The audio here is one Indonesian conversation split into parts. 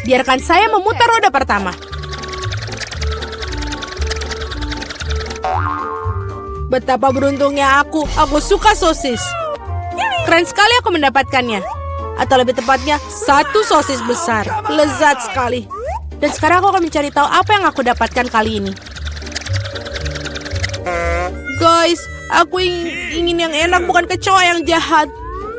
Biarkan saya memutar roda pertama. Betapa beruntungnya aku. Aku suka sosis. Keren sekali aku mendapatkannya. Atau lebih tepatnya, satu sosis besar. Lezat sekali. Dan sekarang aku akan mencari tahu apa yang aku dapatkan kali ini. Guys, aku ingin yang enak, bukan kecoa yang jahat.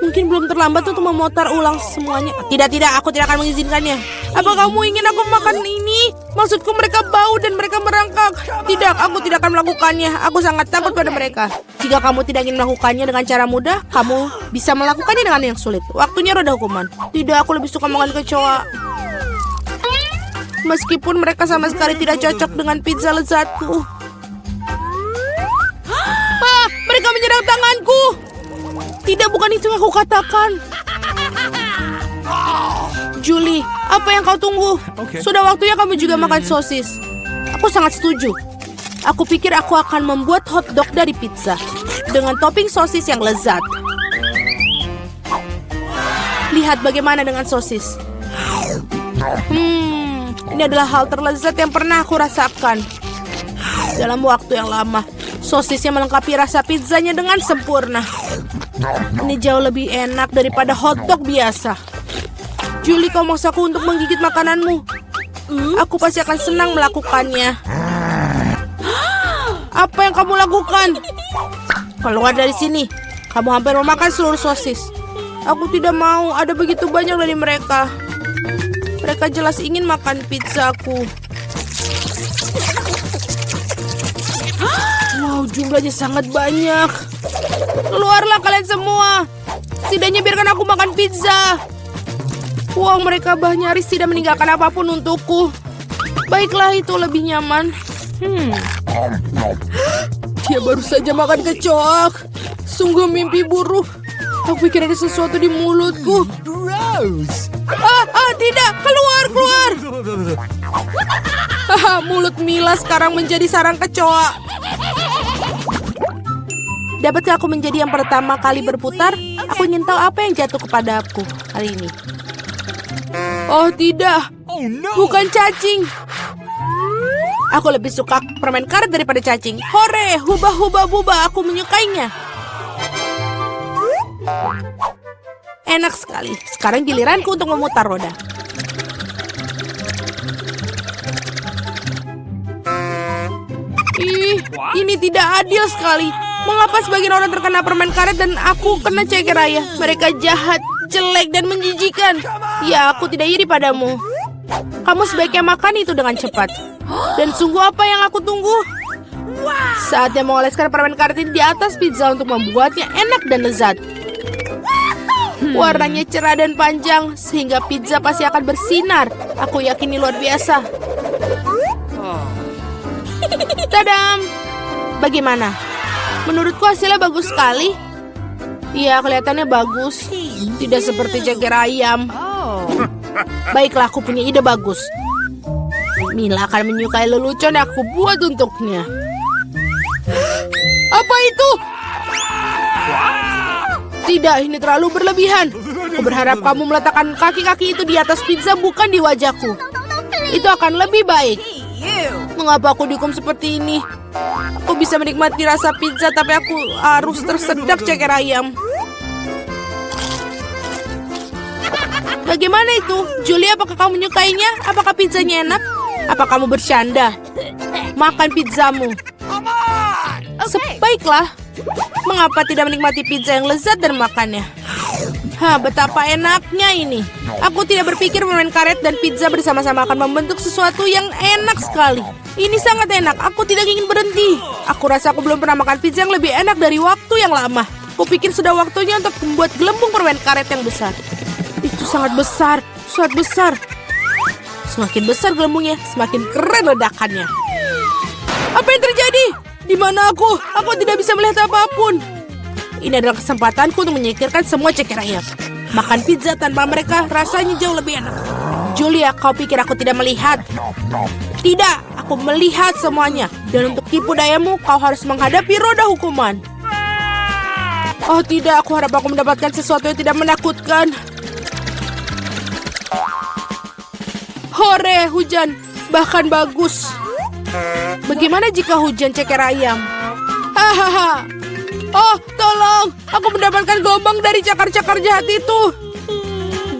Mungkin belum terlambat untuk memutar ulang semuanya. Tidak, aku tidak akan mengizinkannya. Apa kamu ingin aku makan ini? Maksudku mereka bau dan mereka merangkak. Tidak, aku tidak akan melakukannya. Aku sangat takut pada mereka. Jika kamu tidak ingin melakukannya dengan cara mudah, kamu bisa melakukannya dengan yang sulit. Waktunya roda hukuman. Tidak, aku lebih suka makan kecoa. Meskipun mereka sama sekali tidak cocok dengan pizza lezatku. Mereka menyerang tanganku. Tidak, bukan itu yang aku katakan. Julie, apa yang kau tunggu? Sudah waktunya kamu juga makan sosis. Aku sangat setuju. Aku pikir aku akan membuat hotdog dari pizza dengan topping sosis yang lezat. Lihat bagaimana dengan sosis. Ini adalah hal terlezat yang pernah aku rasakan. Dalam waktu yang lama, sosisnya melengkapi rasa pizzanya dengan sempurna. Ini jauh lebih enak daripada hotdog biasa. Julie, kau maksaku untuk menggigit makananmu. Aku pasti akan senang melakukannya. Apa yang kamu lakukan? Keluar dari sini. Kamu hampir memakan seluruh sosis. Aku tidak mau, ada begitu banyak dari mereka. Mereka jelas ingin makan pizzaku. Wow, jumlahnya sangat banyak. Keluarlah kalian semua. Setidaknya biarkan aku makan pizza. Wow, mereka nyaris tidak meninggalkan apapun untukku. Baiklah, itu lebih nyaman. Dia baru saja makan kecoa. Sungguh mimpi buruk. Aku pikir ada sesuatu di mulutku. Tidak, keluar. Mulut Mila sekarang menjadi sarang kecoa. Dapatkah aku menjadi yang pertama kali berputar? Aku ingin tahu apa yang jatuh kepada aku kali ini. Oh tidak, bukan cacing. Aku lebih suka permen karet daripada cacing. Hore, hubah buba, aku menyukainya. Enak sekali. Sekarang giliranku untuk memutar roda. Ini tidak adil sekali. Mengapa sebagian orang terkena permen karet dan aku kena ceker raya? Mereka jahat, jelek, dan menjijikan. Ya, aku tidak iri padamu. Kamu sebaiknya makan itu dengan cepat. Dan sungguh apa yang aku tunggu? Saatnya mengoleskan permen karet ini di atas pizza untuk membuatnya enak dan lezat. Warnanya cerah dan panjang, sehingga pizza pasti akan bersinar. Aku yakin ini luar biasa. Tadam! Bagaimana? Menurutku hasilnya bagus sekali. Iya, kelihatannya bagus. Tidak seperti ceker ayam. Baiklah, aku punya ide bagus. Mila akan menyukai lelucon yang aku buat untuknya. Apa itu? Tidak, ini terlalu berlebihan. Aku berharap kamu meletakkan kaki-kaki itu di atas pizza, bukan di wajahku. Itu akan lebih baik. Mengapa aku dihukum seperti ini? Aku bisa menikmati rasa pizza, tapi aku harus tersedak ceker ayam. Bagaimana itu? Julie, apakah kamu menyukainya? Apakah pizzanya enak? Apa kamu bercanda? Makan pizzamu. Baiklah. Mengapa tidak menikmati pizza yang lezat dan makannya? Betapa enaknya ini. Aku tidak berpikir permen karet dan pizza bersama-sama akan membentuk sesuatu yang enak sekali. Ini sangat enak. Aku tidak ingin berhenti. Aku rasa aku belum pernah makan pizza yang lebih enak dari waktu yang lama. Aku pikir sudah waktunya untuk membuat gelembung permen karet yang besar. Itu sangat besar. Semakin besar gelembungnya, semakin keren ledakannya. Apa yang terjadi? Di mana aku? Aku tidak bisa melihat apapun. Ini adalah kesempatanku untuk menyingkirkan semua ceker ayam. Makan pizza tanpa mereka rasanya jauh lebih enak. Julia, kau pikir aku tidak melihat? Tidak, aku melihat semuanya. Dan untuk tipu dayamu, kau harus menghadapi roda hukuman. Oh tidak, aku harap aku mendapatkan sesuatu yang tidak menakutkan. Hore, hujan. Bahkan bagus. Bagaimana jika hujan ceker ayam? Hahaha. Oh, tolong. Aku mendapatkan gelombang dari cakar-cakar jahat itu.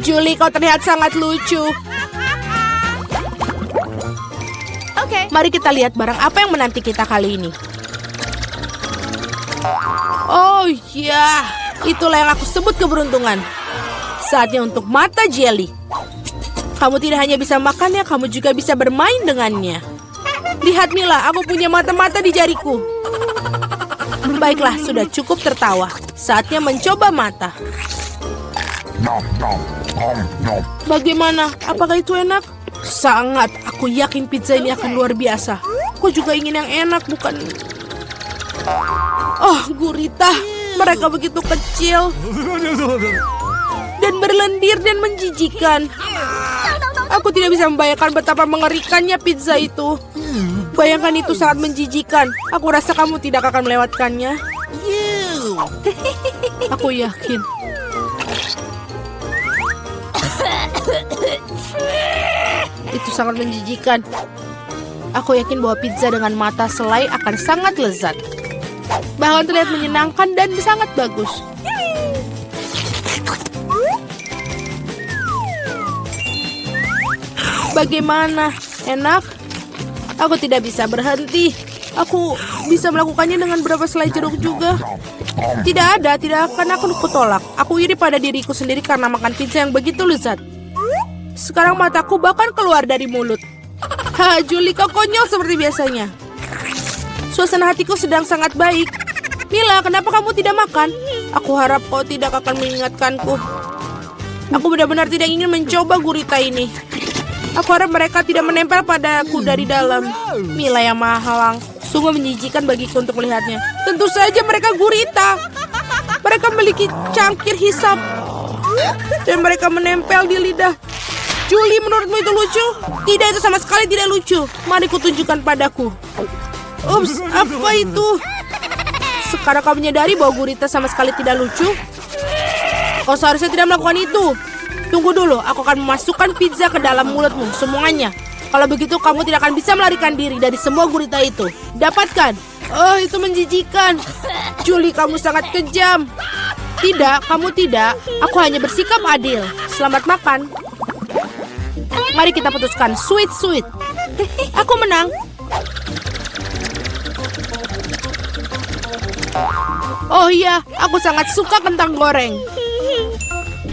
Julie, kau terlihat sangat lucu. Oke. Mari kita lihat barang apa yang menanti kita kali ini. Oh ya, itulah yang aku sebut keberuntungan. Saatnya untuk mata jelly. Kamu tidak hanya bisa makannya, kamu juga bisa bermain dengannya. Lihat Mila, aku punya mata-mata di jariku. Baiklah, sudah cukup tertawa. Saatnya mencoba mata. Bagaimana? Apakah itu enak? Sangat. Aku yakin pizza ini akan luar biasa. Aku juga ingin yang enak, bukan... Oh, gurita. Mereka begitu kecil. Dan berlendir dan menjijikan. Aku tidak bisa membayangkan betapa mengerikannya pizza itu. Bayangkan itu sangat menjijikan. Aku rasa kamu tidak akan melewatkannya. Aku yakin. Itu sangat menjijikan. Aku yakin bahwa pizza dengan mata selai akan sangat lezat. Bahkan terlihat menyenangkan dan sangat bagus. Bagaimana? Enak? Aku tidak bisa berhenti. Aku bisa melakukannya dengan beberapa selai jeruk juga. Tidak ada, tidak akan aku kutolak. Aku iri pada diriku sendiri karena makan pizza yang begitu lezat. Sekarang mataku bahkan keluar dari mulut. Julie, kau konyol seperti biasanya. Suasana hatiku sedang sangat baik. Mila, kenapa kamu tidak makan? Aku harap kau tidak akan mengingatkanku. Aku benar-benar tidak ingin mencoba gurita ini. Aku harap mereka tidak menempel padaku dari dalam. Mila yang mahalang. Sungguh menjijikan bagiku untuk melihatnya. Tentu saja mereka gurita. Mereka memiliki cangkir hisap. Dan mereka menempel di lidah. Julie, menurutmu itu lucu? Tidak, itu sama sekali tidak lucu. Mari kutunjukkan padaku. Ups, apa itu? Sekarang kau menyadari bahwa gurita sama sekali tidak lucu? Kau seharusnya tidak melakukan itu. Tunggu dulu, aku akan memasukkan pizza ke dalam mulutmu, semuanya. Kalau begitu, kamu tidak akan bisa melarikan diri dari semua gurita itu. Dapatkan. Oh, itu menjijikan. Julie, kamu sangat kejam. Tidak, kamu tidak. Aku hanya bersikap adil. Selamat makan. Mari kita putuskan. Sweet. Aku menang. Oh iya, aku sangat suka kentang goreng.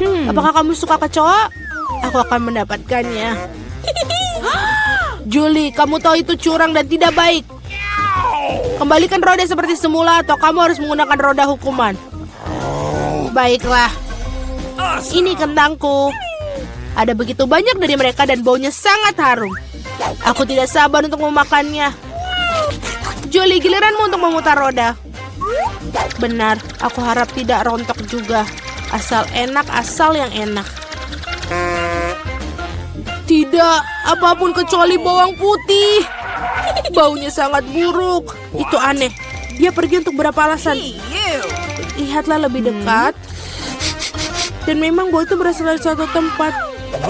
Apakah kamu suka kecoa? Aku akan mendapatkannya. Julie, kamu tahu itu curang dan tidak baik. Kembalikan roda seperti semula atau kamu harus menggunakan roda hukuman. Baiklah. Ini kentangku. Ada begitu banyak dari mereka dan baunya sangat harum. Aku tidak sabar untuk memakannya. Julie, giliranmu untuk memutar roda. Benar, aku harap tidak rontok juga. Asal enak, asal yang enak. Tidak, apapun kecuali bawang putih. Baunya sangat buruk. Itu aneh. Dia pergi untuk berapa alasan? Lihatlah lebih dekat. Dan memang bau itu berasal dari suatu tempat.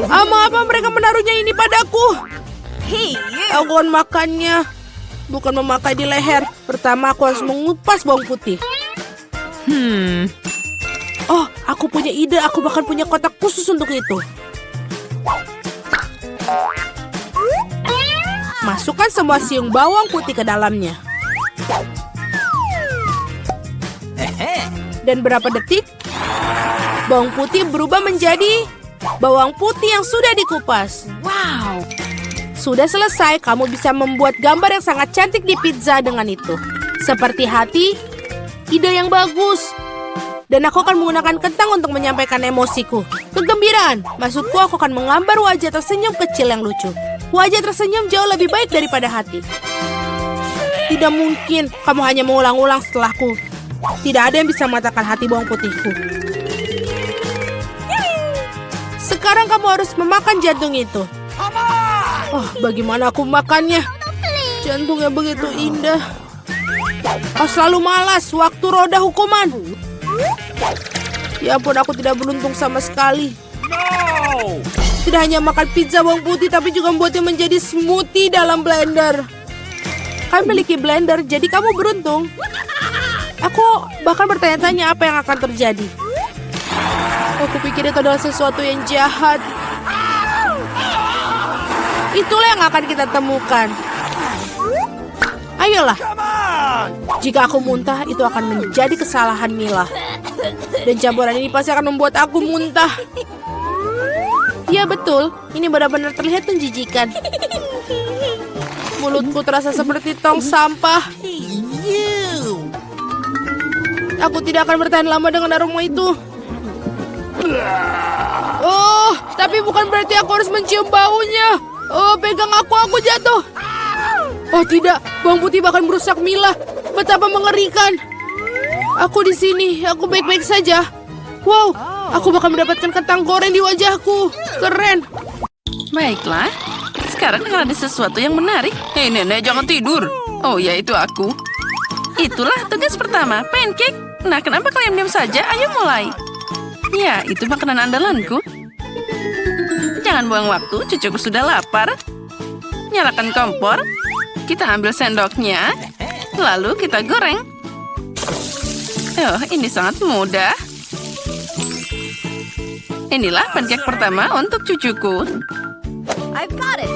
Mengapa mereka menaruhnya ini padaku? Aku akan makannya. Bukan memakai di leher. Pertama aku harus mengupas bawang putih. Oh, aku punya ide. Aku bahkan punya kotak khusus untuk itu. Masukkan semua siung bawang putih ke dalamnya. Dan berapa detik, bawang putih berubah menjadi bawang putih yang sudah dikupas. Wow. Sudah selesai, kamu bisa membuat gambar yang sangat cantik di pizza dengan itu. Seperti hati, ide yang bagus. Dan aku akan menggunakan kentang untuk menyampaikan emosiku. Kegembiraan. Maksudku, aku akan menggambar wajah tersenyum kecil yang lucu. Wajah tersenyum jauh lebih baik daripada hati. Tidak mungkin kamu hanya mengulang-ulang setelahku. Tidak ada yang bisa mematakan hati bawang putihku. Sekarang kamu harus memakan jantung itu. Oh, bagaimana aku makannya? Jantungnya begitu indah. Kau selalu malas waktu roda hukuman. Ya ampun, aku tidak beruntung sama sekali. No! Tidak hanya makan pizza bawang putih, tapi juga membuatnya menjadi smoothie dalam blender. Kami memiliki blender, jadi kamu beruntung. Aku bahkan bertanya-tanya apa yang akan terjadi. Aku pikir itu adalah sesuatu yang jahat. Itulah yang akan kita temukan. Ayolah. Jika aku muntah, itu akan menjadi kesalahan Mila. Dan campuran ini pasti akan membuat aku muntah. Ya betul, ini benar-benar terlihat menjijikan. Mulutku terasa seperti tong sampah. Aku tidak akan bertahan lama dengan aroma itu. Oh, tapi bukan berarti aku harus mencium baunya. Oh, pegang aku jatuh. Oh tidak, bawang putih bahkan merusak Mila. Betapa mengerikan. Aku di sini, aku baik-baik saja. Wow, aku bahkan mendapatkan kentang goreng di wajahku. Keren. Baiklah, sekarang akan ada sesuatu yang menarik. Hei nenek, jangan tidur. Oh ya, itu aku. Itulah tugas pertama, pancake. Nah, kenapa kalian diam saja? Ayo mulai. Ya, itu makanan andalanku. Jangan buang waktu, cucuku sudah lapar. Nyalakan kompor. Kita ambil sendoknya. Lalu kita goreng. Oh, ini sangat mudah. Inilah pancake pertama untuk cucuku. I've got it.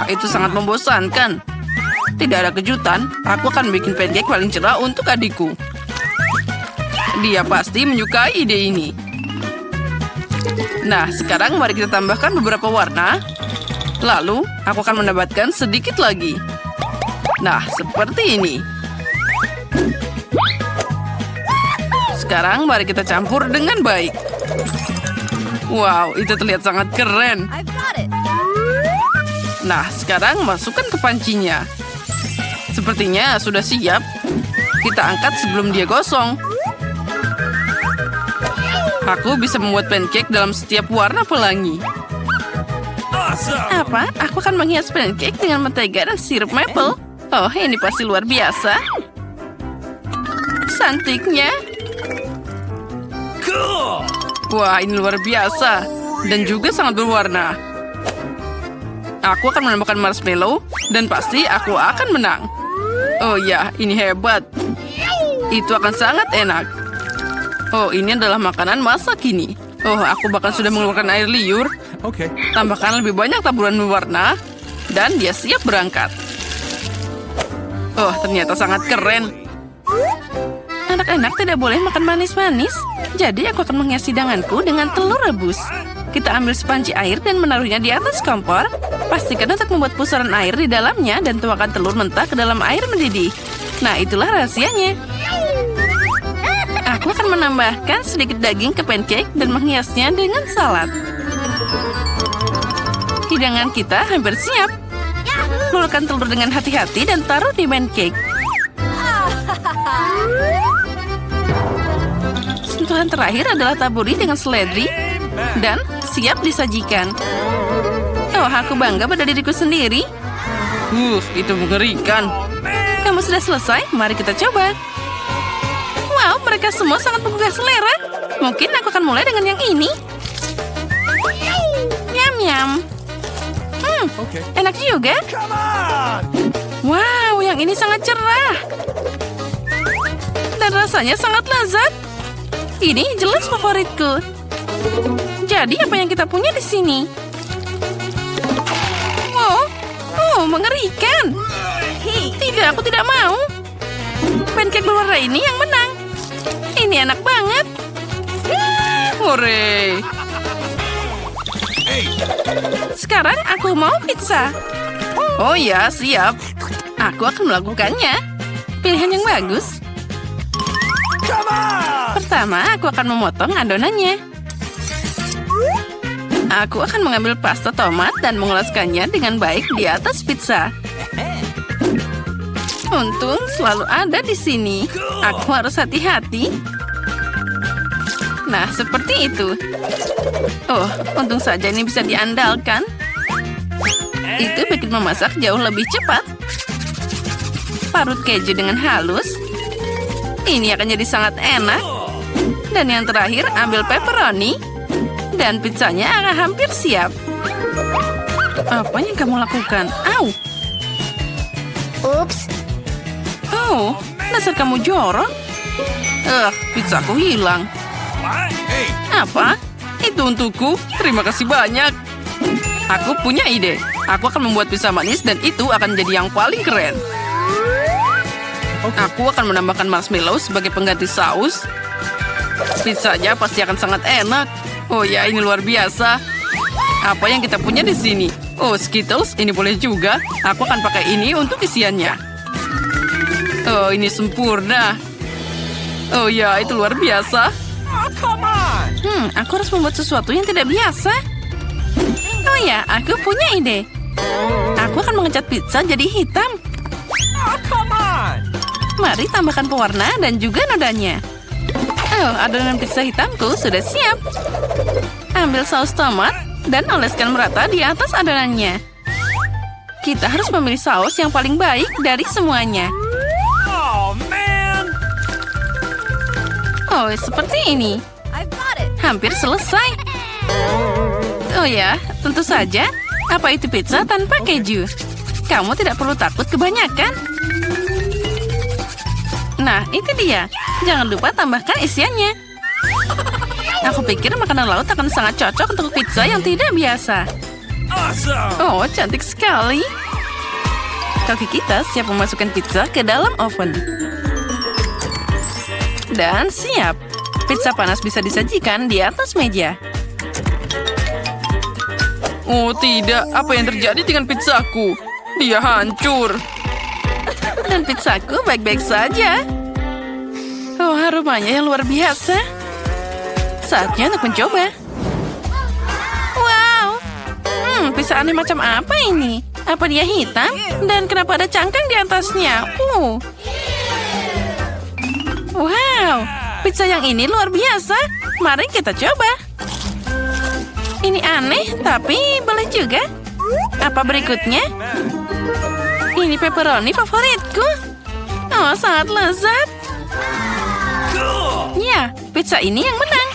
Itu sangat membosankan. Tidak ada kejutan, aku akan bikin pancake paling cerah untuk adikku. Dia pasti menyukai ide ini. Nah, sekarang mari kita tambahkan beberapa warna. Lalu, aku akan menambahkan sedikit lagi. Nah, seperti ini. Sekarang mari kita campur dengan baik. Wow, itu terlihat sangat keren. I've got it. Nah, sekarang masukkan ke pancinya. Sepertinya sudah siap. Kita angkat sebelum dia gosong. Aku bisa membuat pancake dalam setiap warna pelangi. Apa? Aku akan menghias pancake dengan mentega dan sirup maple. Oh, ini pasti luar biasa. Cantiknya. Wah, ini luar biasa. Dan juga sangat berwarna. Aku akan menambahkan marshmallow. Dan pasti aku akan menang. Oh ya, ini hebat. Itu akan sangat enak. Oh, ini adalah makanan masa kini. Oh, aku bahkan sudah mengeluarkan air liur. Okay. Tambahkan lebih banyak taburan warna. Dan dia siap berangkat. Oh, ternyata sangat keren. Anak-anak tidak boleh makan manis-manis. Jadi aku akan menghias hidanganku dengan telur rebus. Kita ambil sepanci air dan menaruhnya di atas kompor. Pastikan untuk membuat pusaran air di dalamnya dan tuangkan telur mentah ke dalam air mendidih. Nah, itulah rahasianya. Aku akan menambahkan sedikit daging ke pancake dan menghiasnya dengan salad. Hidangan kita hampir siap. Luluhkan telur dengan hati-hati dan taruh di pancake. Sentuhan terakhir adalah taburi dengan seledri dan siap disajikan. Oh, aku bangga pada diriku sendiri. Itu mengerikan. Kamu sudah selesai? Mari kita coba. Wow, mereka semua sangat menggugah selera. Mungkin aku akan mulai dengan yang ini. Nyam-nyam. Okay. Enak juga. Wow, yang ini sangat cerah. Dan rasanya sangat lezat. Ini jelas favoritku. Jadi apa yang kita punya di sini? Oh, mengerikan. Tidak, aku tidak mau. Pancake berwarna ini yang menang. Ini enak banget. Hore. Sekarang aku mau pizza. Oh ya, siap. Aku akan melakukannya. Pilihan yang bagus. Pertama, aku akan memotong adonannya. Aku akan mengambil pasta tomat dan mengolaskannya dengan baik di atas pizza. Untung selalu ada di sini. Aku harus hati-hati. Nah, seperti itu. Oh, untung saja ini bisa diandalkan. Itu bikin memasak jauh lebih cepat. Parut keju dengan halus. Ini akan jadi sangat enak. Dan yang terakhir, ambil pepperoni. Dan pizzanya akan hampir siap. Apa yang kamu lakukan? Au! Oops. Oh, dasar kamu jorok. Pizzaku hilang. Hey, Apa? Itu untukku? Terima kasih banyak. Aku punya ide. Aku akan membuat pizza manis dan itu akan jadi yang paling keren. Aku akan menambahkan marshmallow sebagai pengganti saus. Pizzanya pasti akan sangat enak. Oh ya, ini luar biasa. Apa yang kita punya di sini? Oh, Skittles, ini boleh juga. Aku akan pakai ini untuk isiannya. Oh, ini sempurna. Oh ya, itu luar biasa. come on! Aku harus membuat sesuatu yang tidak biasa. Oh ya, aku punya ide. Aku akan mengecat pizza jadi hitam. Come on! Mari tambahkan pewarna dan juga nodanya. Oh, adonan pizza hitamku sudah siap. Ambil saus tomat dan oleskan merata di atas adonannya. Kita harus memilih saus yang paling baik dari semuanya. Oh, man! Oh, seperti ini. I've got it. Hampir selesai. Oh ya, tentu saja. Apa itu pizza tanpa keju? Kamu tidak perlu takut kebanyakan. Nah, itu dia. Jangan lupa tambahkan isiannya. Aku pikir makanan laut akan sangat cocok untuk pizza yang tidak biasa. Awesome! Oh, cantik sekali. Kaki kita siap memasukkan pizza ke dalam oven. Dan siap. Pizza panas bisa disajikan di atas meja. Oh tidak, apa yang terjadi dengan pizzaku? Dia hancur. Dan pizzaku baik-baik saja. Oh, aromanya yang luar biasa. Saatnya untuk mencoba. Wow. Pizza aneh macam apa ini? Apa dia hitam? Dan kenapa ada cangkang di atasnya? Wow. Pizza yang ini luar biasa. Mari kita coba. Ini aneh, tapi boleh juga. Apa berikutnya? Ini pepperoni favoritku. Oh, sangat lezat. Ya, pizza ini yang menang.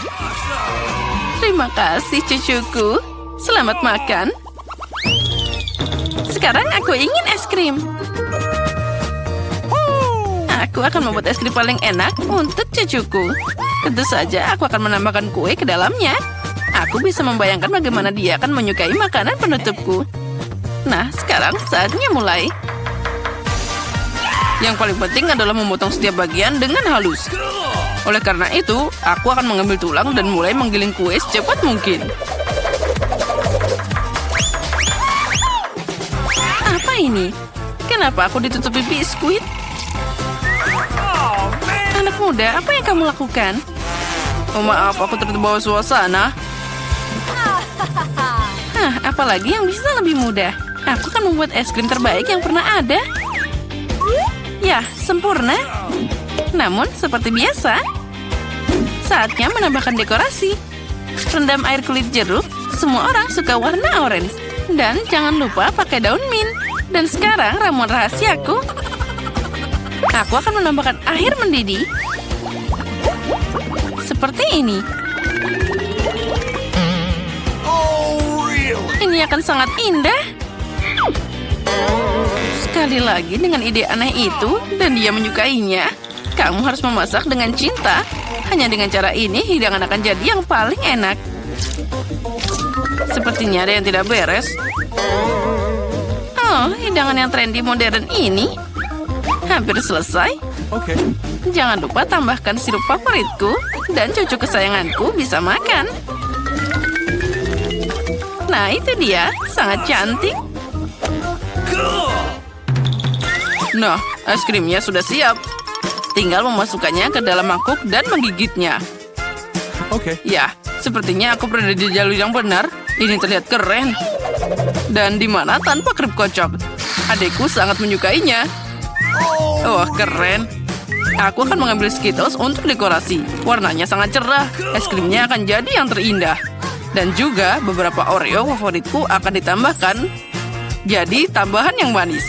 Terima kasih, cucuku. Selamat makan. Sekarang aku ingin es krim. Aku akan membuat es krim paling enak untuk cucuku. Tentu saja aku akan menambahkan kue ke dalamnya. Aku bisa membayangkan bagaimana dia akan menyukai makanan penutupku. Nah, sekarang saatnya mulai. Yang paling penting adalah memotong setiap bagian dengan halus. Oleh karena itu, aku akan mengambil tulang dan mulai menggiling kue secepat mungkin. Apa ini? Kenapa aku ditutupi biskuit? Anak muda, apa yang kamu lakukan? Oh maaf, aku terbawa suasana. Apalagi yang bisa lebih mudah. Aku akan membuat es krim terbaik yang pernah ada. Ya, sempurna. Namun, seperti biasa, saatnya menambahkan dekorasi. Rendam air kulit jeruk. Semua orang suka warna orange. Dan jangan lupa pakai daun mint. Dan sekarang ramuan rahasiaku. Aku akan menambahkan air mendidih. Seperti ini. Oh, really? Ini akan sangat indah. Sekali lagi dengan ide aneh itu dan dia menyukainya. Kamu harus memasak dengan cinta. Hanya dengan cara ini hidangan akan jadi yang paling enak. Sepertinya ada yang tidak beres. Oh, hidangan yang trendy modern ini hampir selesai. Okay. Jangan lupa tambahkan sirup favoritku dan cucu kesayanganku bisa makan. Nah, itu dia. Sangat cantik. Nah, es krimnya sudah siap. Tinggal memasukkannya ke dalam mangkuk dan menggigitnya. Okay. Ya, sepertinya aku berada di jalur yang benar. Ini terlihat keren. Dan di mana tanpa krim kocok. Adikku sangat menyukainya. Oh, keren. Aku akan mengambil Skittles untuk dekorasi. Warnanya sangat cerah. Es krimnya akan jadi yang terindah. Dan juga beberapa Oreo favoritku akan ditambahkan. Jadi tambahan yang manis.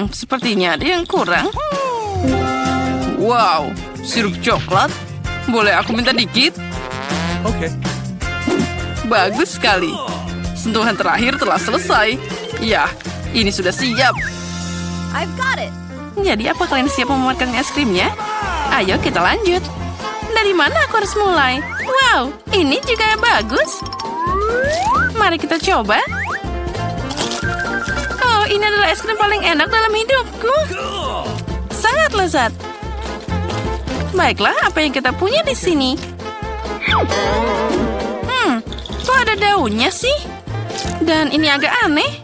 Sepertinya ada yang kurang. Wow, sirup coklat. Boleh aku minta dikit? Okay. Bagus sekali. Sentuhan terakhir telah selesai. Ya, ini sudah siap. I've got it. Jadi apa kalian siap memuatkan es krimnya? Ayo kita lanjut. Dari mana aku harus mulai? Wow, ini juga bagus. Mari kita coba. Oh, ini adalah es krim paling enak dalam hidupku. Sangat lezat. Baiklah, apa yang kita punya di sini? Kok ada daunnya sih? Dan ini agak aneh.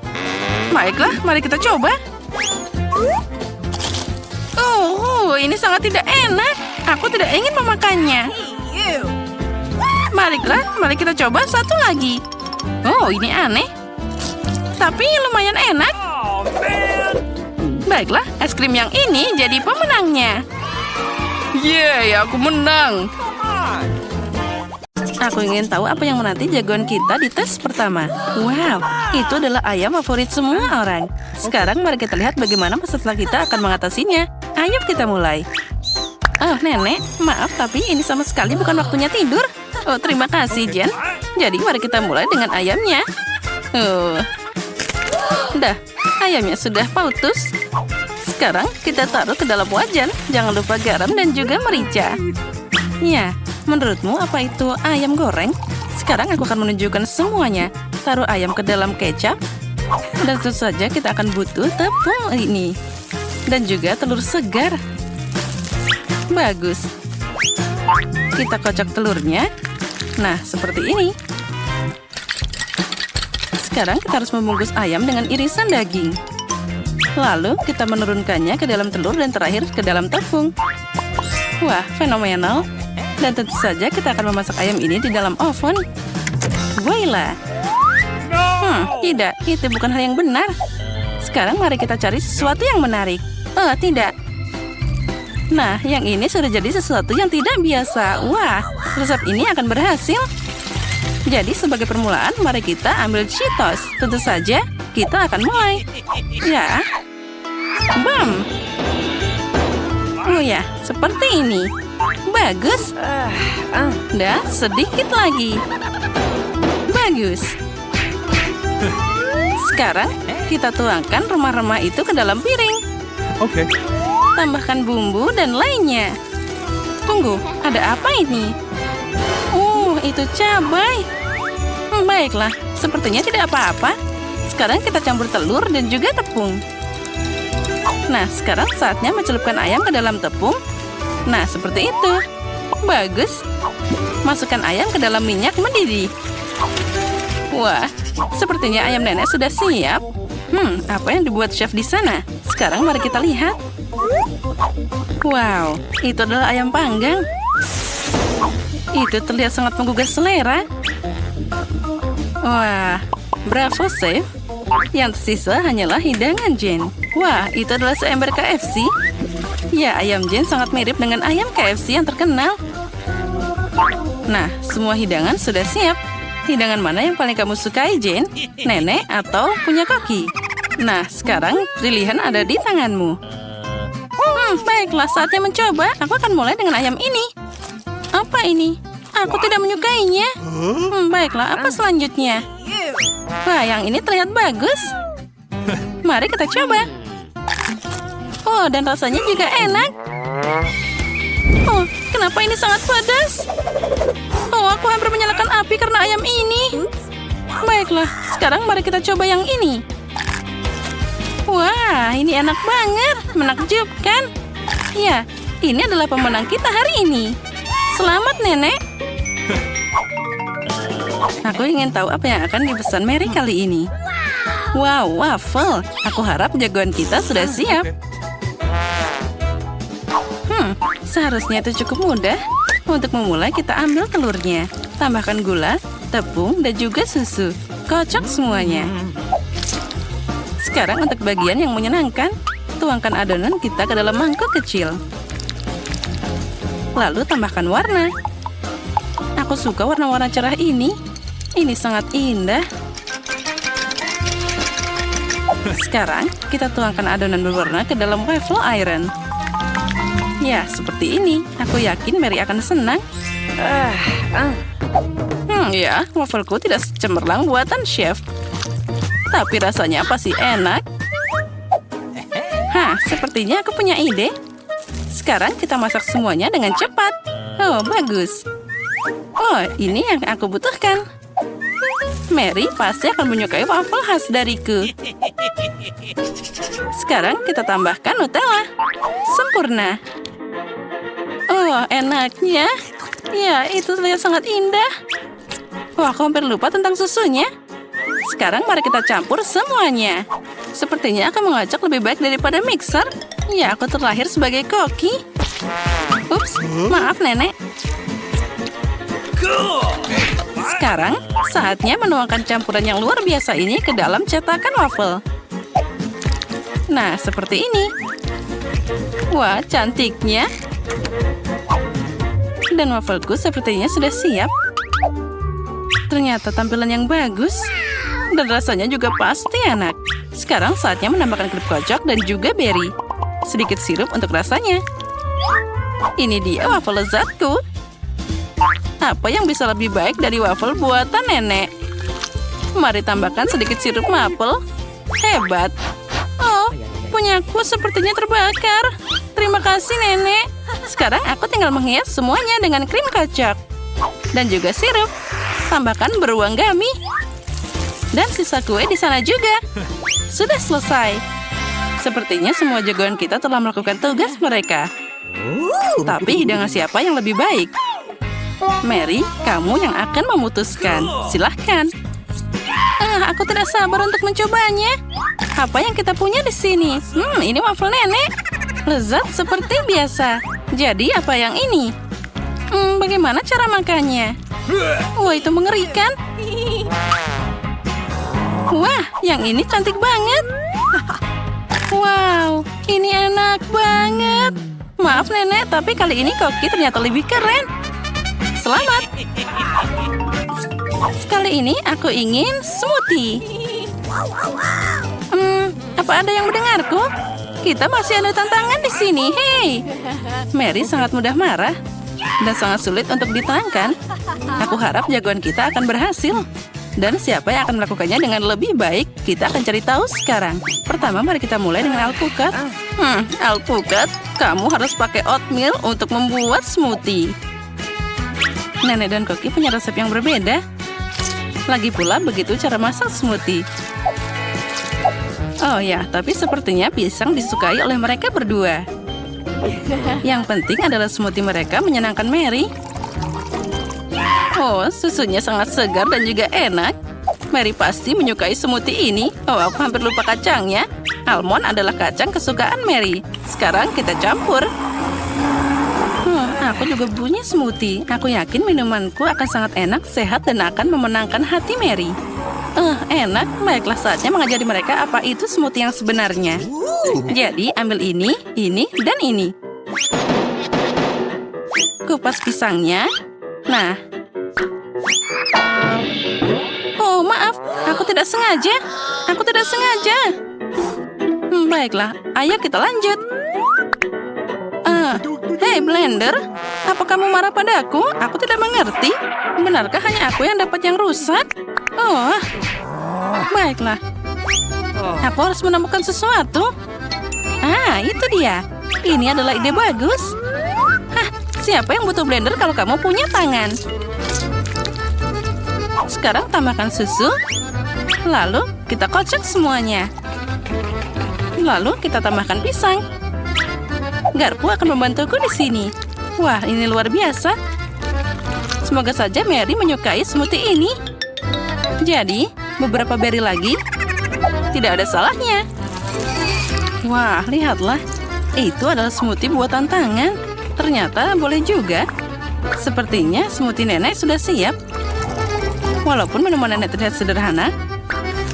Baiklah, mari kita coba. Oh, ini sangat tidak enak. Aku tidak ingin memakannya. You. Mari kita coba satu lagi. Oh, ini aneh. Tapi lumayan enak. Oh, man. Baiklah, es krim yang ini jadi pemenangnya. Yeay, aku menang. Aku ingin tahu apa yang menanti jagoan kita di tes pertama. Wow, itu adalah ayam favorit semua orang. Sekarang mari kita lihat bagaimana peserta kita akan mengatasinya. Ayo kita mulai. Oh, Nenek, maaf tapi ini sama sekali bukan waktunya tidur. Oh, terima kasih, Jen. Jadi mari kita mulai dengan ayamnya. Dah, ayamnya sudah putus. Sekarang kita taruh ke dalam wajan. Jangan lupa garam dan juga merica. Ya, menurutmu apa itu ayam goreng? Sekarang aku akan menunjukkan semuanya. Taruh ayam ke dalam kecap. Dan tentu saja kita akan butuh tepung ini. Dan juga telur segar. Bagus. Kita kocok telurnya. Nah, seperti ini. Sekarang kita harus membungkus ayam dengan irisan daging. Lalu kita menurunkannya ke dalam telur dan terakhir ke dalam tepung. Wah, fenomenal. Dan tentu saja kita akan memasak ayam ini di dalam oven. Voila. Tidak, itu bukan hal yang benar. Sekarang mari kita cari sesuatu yang menarik. Oh, tidak. Nah, yang ini sudah jadi sesuatu yang tidak biasa. Wah, resep ini akan berhasil. Jadi sebagai permulaan, mari kita ambil Cheetos. Tentu saja, kita akan mulai. Ya. Bam. Oh ya, seperti ini. Bagus. Dan sedikit lagi. Bagus. Sekarang, kita tuangkan remah-remah itu ke dalam piring. Okay. Tambahkan bumbu dan lainnya. Tunggu, ada apa ini? Itu cabai. Baiklah, sepertinya tidak apa-apa. Sekarang kita campur telur dan juga tepung. Nah, sekarang saatnya mencelupkan ayam ke dalam tepung. Nah, seperti itu. Bagus. Masukkan ayam ke dalam minyak mendidih. Wah, sepertinya ayam nenek sudah siap. Apa yang dibuat chef di sana? Sekarang mari kita lihat. Wow, itu adalah ayam panggang. Itu terlihat sangat menggugah selera. Wah, bravo, chef. Yang tersisa hanyalah hidangan Jen. Wah, itu adalah seember KFC. Ya, ayam Jen sangat mirip dengan ayam KFC yang terkenal. Nah, semua hidangan sudah siap. Hidangan mana yang paling kamu sukai, Jen? Nenek atau punya koki? Nah, sekarang pilihan ada di tanganmu. Baiklah, saatnya mencoba. Aku akan mulai dengan ayam ini. Apa ini? Aku tidak menyukainya. Baiklah, apa selanjutnya? Wah, yang ini terlihat bagus. Mari kita coba. Oh, dan rasanya juga enak. Oh, kenapa ini sangat pedas? Oh, aku hampir menyalakan api karena ayam ini. Baiklah, sekarang mari kita coba yang ini. Wah, ini enak banget. Menakjubkan. Ya, ini adalah pemenang kita hari ini. Selamat, Nenek. Aku ingin tahu apa yang akan dipesan Mary kali ini. Wow, waffle. Aku harap jagoan kita sudah siap. Seharusnya itu cukup mudah. Untuk memulai, kita ambil telurnya. Tambahkan gula, tepung, dan juga susu. Kocok semuanya. Sekarang untuk bagian yang menyenangkan, tuangkan adonan kita ke dalam mangkok kecil. Lalu tambahkan warna. Aku suka warna-warna cerah ini. Ini sangat indah. Sekarang kita tuangkan adonan berwarna ke dalam waffle iron. Ya, seperti ini. Aku yakin Mary akan senang. Ya, wafelku tidak secemerlang buatan chef. Tapi rasanya pasti enak. Hah, sepertinya aku punya ide. Sekarang kita masak semuanya dengan cepat. Oh, bagus. Oh, ini yang aku butuhkan. Mary pasti akan menyukai waffle khas dariku. Sekarang kita tambahkan Nutella. Sempurna. Oh, enaknya. Ya, itu terlihat sangat indah. Wah, aku hampir lupa tentang susunya. Sekarang mari kita campur semuanya. Sepertinya aku mengocok lebih baik daripada mixer. Ya, aku terlahir sebagai koki. Ups, maaf nenek. Sekarang, saatnya menuangkan campuran yang luar biasa ini ke dalam cetakan waffle. Nah, seperti ini. Wah, cantiknya. Dan wafelku sepertinya sudah siap. Ternyata tampilan yang bagus. Dan rasanya juga pasti enak. Sekarang saatnya menambahkan klip kocok dan juga berry. Sedikit sirup untuk rasanya. Ini dia waffle lezatku. Apa yang bisa lebih baik dari waffle buatan nenek? Mari tambahkan sedikit sirup maple. Hebat. Oh, punyaku sepertinya terbakar. Terima kasih nenek. Sekarang aku tinggal menghias semuanya dengan krim kocok. Dan juga sirup. Tambahkan beruang gummy. Dan sisa kue di sana juga. Sudah selesai. Sepertinya semua jagoan kita telah melakukan tugas mereka. Tapi hidangan siapa yang lebih baik? Mary, kamu yang akan memutuskan. Silahkan. Aku tidak sabar untuk mencobanya. Apa yang kita punya di sini? Ini waffle nenek. Lezat seperti biasa. Jadi apa yang ini? Bagaimana cara makannya? Wah, itu mengerikan. Wah, yang ini cantik banget. Wow, ini enak banget. Maaf nenek, tapi kali ini koki ternyata lebih keren. Selamat. Kali ini aku ingin smoothie. Apa ada yang mendengarku? Kita masih ada tantangan di sini. Hei, Mary sangat mudah marah dan sangat sulit untuk ditenangkan. Aku harap jagoan kita akan berhasil. Dan siapa yang akan melakukannya dengan lebih baik, kita akan cari tahu sekarang. Pertama, mari kita mulai dengan alpukat. Alpukat, kamu harus pakai oatmeal untuk membuat smoothie. Nenek dan Koki punya resep yang berbeda. Lagi pula begitu cara masak smoothie. Oh ya, tapi sepertinya pisang disukai oleh mereka berdua. Yang penting adalah smoothie mereka menyenangkan Mary. Oh, susunya sangat segar dan juga enak. Mary pasti menyukai smoothie ini. Oh, aku hampir lupa kacangnya. Almond adalah kacang kesukaan Mary. Sekarang kita campur. Aku juga punya smoothie. Aku yakin minumanku akan sangat enak, sehat, dan akan memenangkan hati Mary. Enak. Baiklah saatnya mengajari mereka apa itu smoothie yang sebenarnya. Jadi, ambil ini, dan ini. Kupas pisangnya. Nah. Oh, maaf. Aku tidak sengaja. Baiklah, ayo kita lanjut. Hei, blender. Apa kamu marah padaku? Aku tidak mengerti. Benarkah hanya aku yang dapat yang rusak? Oh, baiklah. Aku harus menemukan sesuatu. Itu dia. Ini adalah ide bagus. Siapa yang butuh blender kalau kamu punya tangan? Sekarang tambahkan susu. Lalu kita kocok semuanya. Lalu kita tambahkan pisang. Garpu akan membantuku di sini. Wah, ini luar biasa. Semoga saja Mary menyukai smoothie ini. Jadi, beberapa berry lagi. Tidak ada salahnya. Wah, lihatlah. Itu adalah smoothie buatan tangan. Ternyata boleh juga. Sepertinya smoothie nenek sudah siap. Walaupun minuman nenek terlihat sederhana,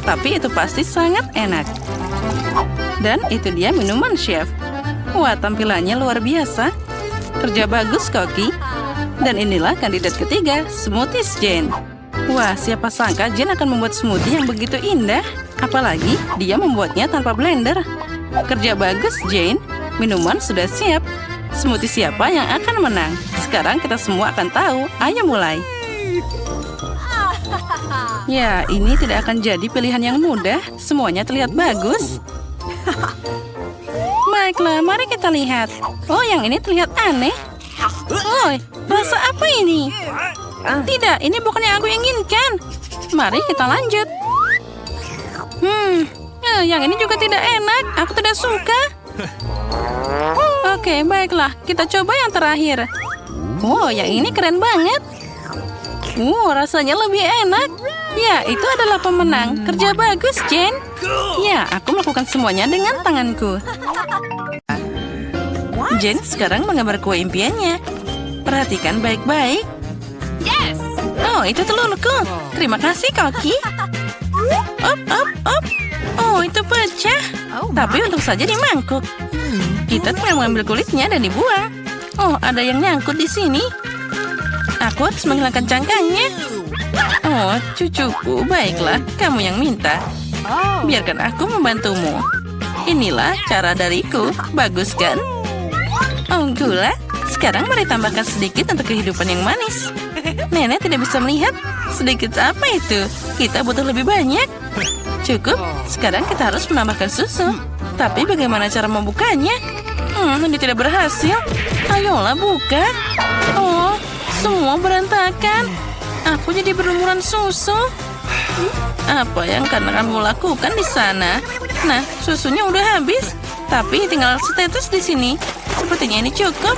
tapi itu pasti sangat enak. Dan itu dia minuman chef. Wah, tampilannya luar biasa. Kerja bagus, Koki. Dan inilah kandidat ketiga, Smoothies Jane. Wah, siapa sangka Jane akan membuat smoothie yang begitu indah. Apalagi dia membuatnya tanpa blender. Kerja bagus, Jane. Minuman sudah siap. Smoothie siapa yang akan menang? Sekarang kita semua akan tahu. Ayo mulai. Ya, ini tidak akan jadi pilihan yang mudah. Semuanya terlihat bagus. Baiklah, mari kita lihat. Oh, yang ini terlihat aneh. Oh, rasa apa ini? Tidak, ini bukan yang aku inginkan. Mari kita lanjut. Yang ini juga tidak enak. Aku tidak suka. Oke, baiklah. Kita coba yang terakhir. Wow, yang ini keren banget. Rasanya lebih enak. Ya, itu adalah pemenang. Kerja bagus, Jen. Ya, aku melakukan semuanya dengan tanganku. Jen sekarang menggambar kue impiannya. Perhatikan baik-baik. Yes! Oh, itu telurku. Terima kasih, Koki. Op. Oh, itu pecah. Tapi untung saja di mangkuk. Kita tinggal mengambil kulitnya dan dibuang. Oh, ada yang nyangkut di sini. Aku harus menghilangkan cangkangnya. Oh, cucuku, baiklah. Kamu yang minta. Biarkan aku membantumu. Inilah cara dariku. Bagus kan? Oh, gula. Sekarang mari tambahkan sedikit untuk kehidupan yang manis. Nenek tidak bisa melihat. Sedikit apa itu? Kita butuh lebih banyak. Cukup. Sekarang kita harus menambahkan susu. Tapi bagaimana cara membukanya? Ini tidak berhasil. Ayolah buka. Oh, semua berantakan. Aku jadi berlumuran susu. Apa yang kamu lakukan di sana? Nah, susunya udah habis. Tapi tinggal setetes di sini. Sepertinya ini cukup.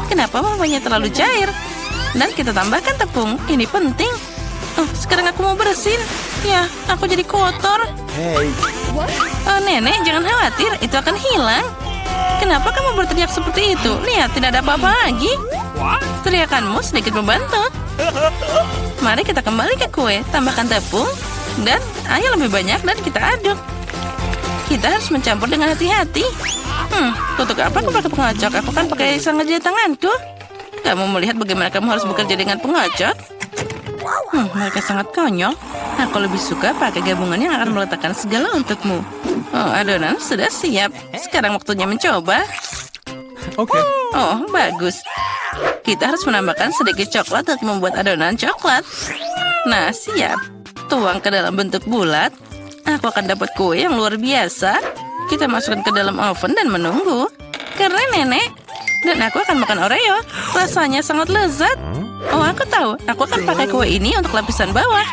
Kenapa mamanya terlalu cair? Dan kita tambahkan tepung. Ini penting. Oh, sekarang aku mau bersin. Ya, aku jadi kotor. Oh, nenek, jangan khawatir. Itu akan hilang. Kenapa kamu berteriak seperti itu? Lihat, tidak ada apa-apa lagi. Teriakanmu sedikit membantu. Mari kita kembali ke kue. Tambahkan tepung. Dan air lebih banyak dan kita aduk. Kita harus mencampur dengan hati-hati. Untuk apa aku pakai pengocok? Aku kan pakai sangat jari tanganku. Kamu melihat bagaimana kamu harus bekerja dengan pengocok? Mereka sangat konyol. Aku lebih suka pakai gabungan yang akan meletakkan segala untukmu. Oh, adonan sudah siap. Sekarang waktunya mencoba. Okay. Oh, bagus. Kita harus menambahkan sedikit coklat untuk membuat adonan coklat. Nah, siap. Tuang ke dalam bentuk bulat. Aku akan dapat kue yang luar biasa. Kita masukkan ke dalam oven dan menunggu. Keren, nenek. Dan aku akan makan Oreo. Rasanya sangat lezat. Oh, aku tahu. Aku akan pakai kue ini untuk lapisan bawah.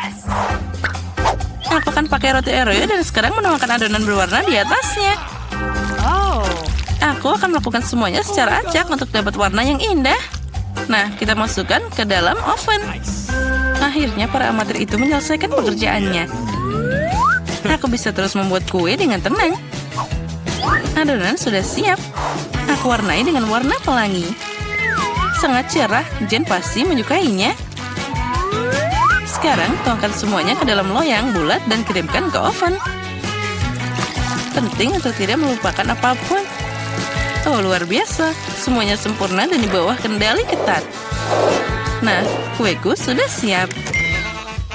Aku akan pakai roti Oreo dan sekarang menuangkan adonan berwarna di atasnya. Aku akan melakukan semuanya secara acak untuk dapat warna yang indah. Nah, kita masukkan ke dalam oven. Akhirnya para amatir itu menyelesaikan pekerjaannya. Aku bisa terus membuat kue dengan tenang. Adonan sudah siap. Aku warnai dengan warna pelangi. Sangat cerah, Jen pasti menyukainya. Sekarang tuangkan semuanya ke dalam loyang bulat dan kirimkan ke oven. Penting untuk tidak melupakan apapun. Oh, luar biasa. Semuanya sempurna dan di bawah kendali ketat. Nah, kueku sudah siap.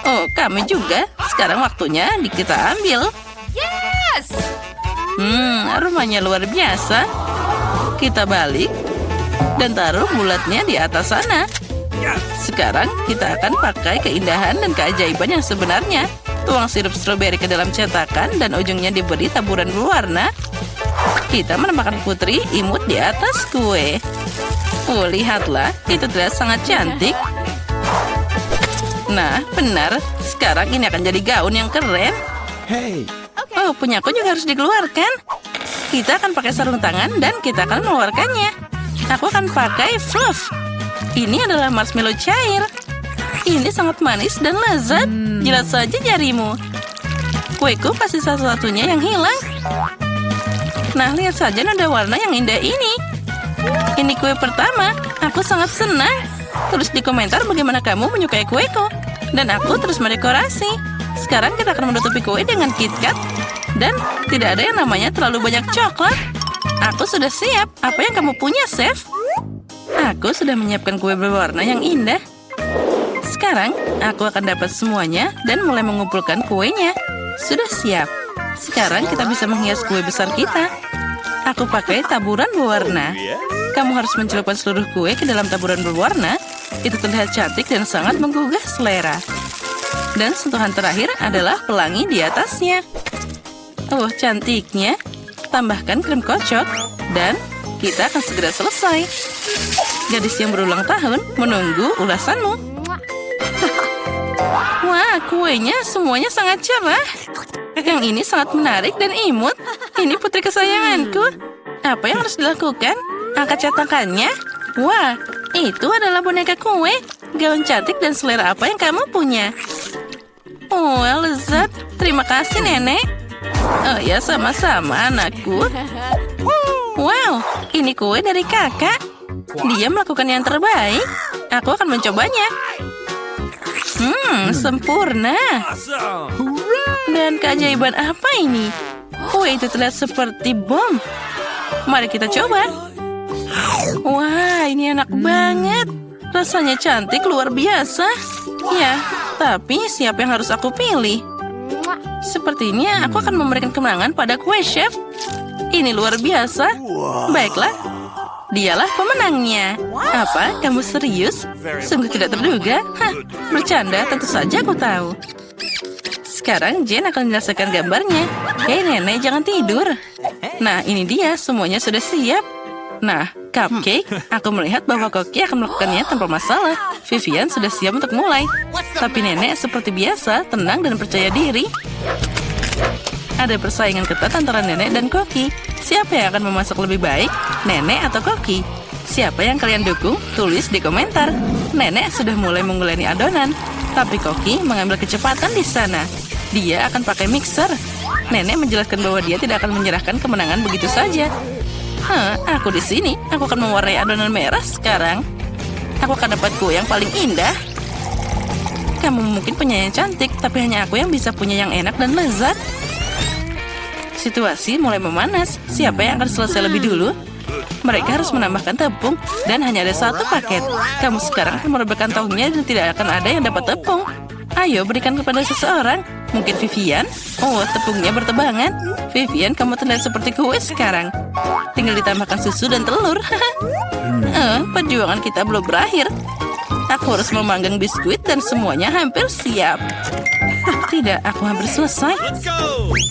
Oh, kami juga. Sekarang waktunya kita ambil. Yes! Aromanya luar biasa. Kita balik dan taruh bulatnya di atas sana. Sekarang kita akan pakai keindahan dan keajaiban yang sebenarnya. Tuang sirup stroberi ke dalam cetakan dan ujungnya diberi taburan berwarna. Kita menambahkan putri imut di atas kue. Oh, lihatlah. Itu terlihat sangat cantik. Nah, benar. Sekarang ini akan jadi gaun yang keren. Oh, punyaku juga harus dikeluarkan. Kita akan pakai sarung tangan dan kita akan mengeluarkannya. Aku akan pakai fluff. Ini adalah marshmallow cair. Ini sangat manis dan lezat. Jilat saja jarimu. Kueku pasti satu-satunya yang hilang. Nah, lihat saja nada warna yang indah ini. Ini kue pertama. Aku sangat senang. Tulis di komentar bagaimana kamu menyukai kueku. Dan aku terus mendekorasi. Sekarang kita akan menutupi kue dengan KitKat. Dan tidak ada yang namanya terlalu banyak coklat. Aku sudah siap. Apa yang kamu punya, Chef? Aku sudah menyiapkan kue berwarna yang indah. Sekarang, aku akan dapat semuanya dan mulai mengumpulkan kuenya. Sudah siap. Sekarang kita bisa menghias kue besar kita. Aku pakai taburan berwarna. Kamu harus mencelupkan seluruh kue ke dalam taburan berwarna. Itu terlihat cantik dan sangat menggugah selera. Dan sentuhan terakhir adalah pelangi di atasnya. Oh, cantiknya. Tambahkan krim kocok dan kita akan segera selesai. Gadis yang berulang tahun menunggu ulasanmu. Wah, kuenya semuanya sangat cerah. Yang ini sangat menarik dan imut. Ini putri kesayanganku. Apa yang harus dilakukan? Angkat cetakannya. Wah, itu adalah boneka kue. Gaun cantik dan selera apa yang kamu punya? Oh, lezat. Terima kasih, Nenek. Oh ya, sama-sama, anakku. Wow, ini kue dari kakak. Dia melakukan yang terbaik. Aku akan mencobanya. Sempurna. Dan keajaiban apa ini? Kue itu terlihat seperti bom. Mari kita coba. Wah, ini enak banget. Rasanya cantik luar biasa. Ya, tapi siapa yang harus aku pilih? Sepertinya aku akan memberikan kemenangan pada kue chef. Ini luar biasa. Baiklah, dialah pemenangnya. Apa? Kamu serius? Sungguh tidak terduga. Hah, bercanda, tentu saja aku tahu. Sekarang Jen akan menyelesaikan gambarnya. Hei Nenek, jangan tidur. Nah, ini dia, semuanya sudah siap. Nah, Cupcake, aku melihat bahwa Koki akan melakukannya tanpa masalah. Vivian sudah siap untuk mulai. Tapi Nenek seperti biasa, tenang dan percaya diri. Ada persaingan ketat antara Nenek dan Koki. Siapa yang akan memasak lebih baik, Nenek atau Koki? Siapa yang kalian dukung? Tulis di komentar. Nenek sudah mulai mengguleni adonan, tapi Koki mengambil kecepatan di sana. Dia akan pakai mixer. Nenek menjelaskan bahwa dia tidak akan menyerahkan kemenangan begitu saja. Aku di sini. Aku akan mewarnai adonan merah sekarang. Aku akan dapat kue yang paling indah. Kamu mungkin punya yang cantik, tapi hanya aku yang bisa punya yang enak dan lezat. Situasi mulai memanas. Siapa yang akan selesai lebih dulu? Mereka harus menambahkan tepung dan hanya ada satu paket. Kamu sekarang akan merebahkan tahunya dan tidak akan ada yang dapat tepung. Ayo berikan kepada seseorang. Mungkin Vivian? Oh, tepungnya bertebangan. Vivian, kamu terlihat seperti kue sekarang. Tinggal ditambahkan susu dan telur. Perjuangan kita belum berakhir. Aku harus memanggang biskuit dan semuanya hampir siap. Tidak, aku hampir selesai.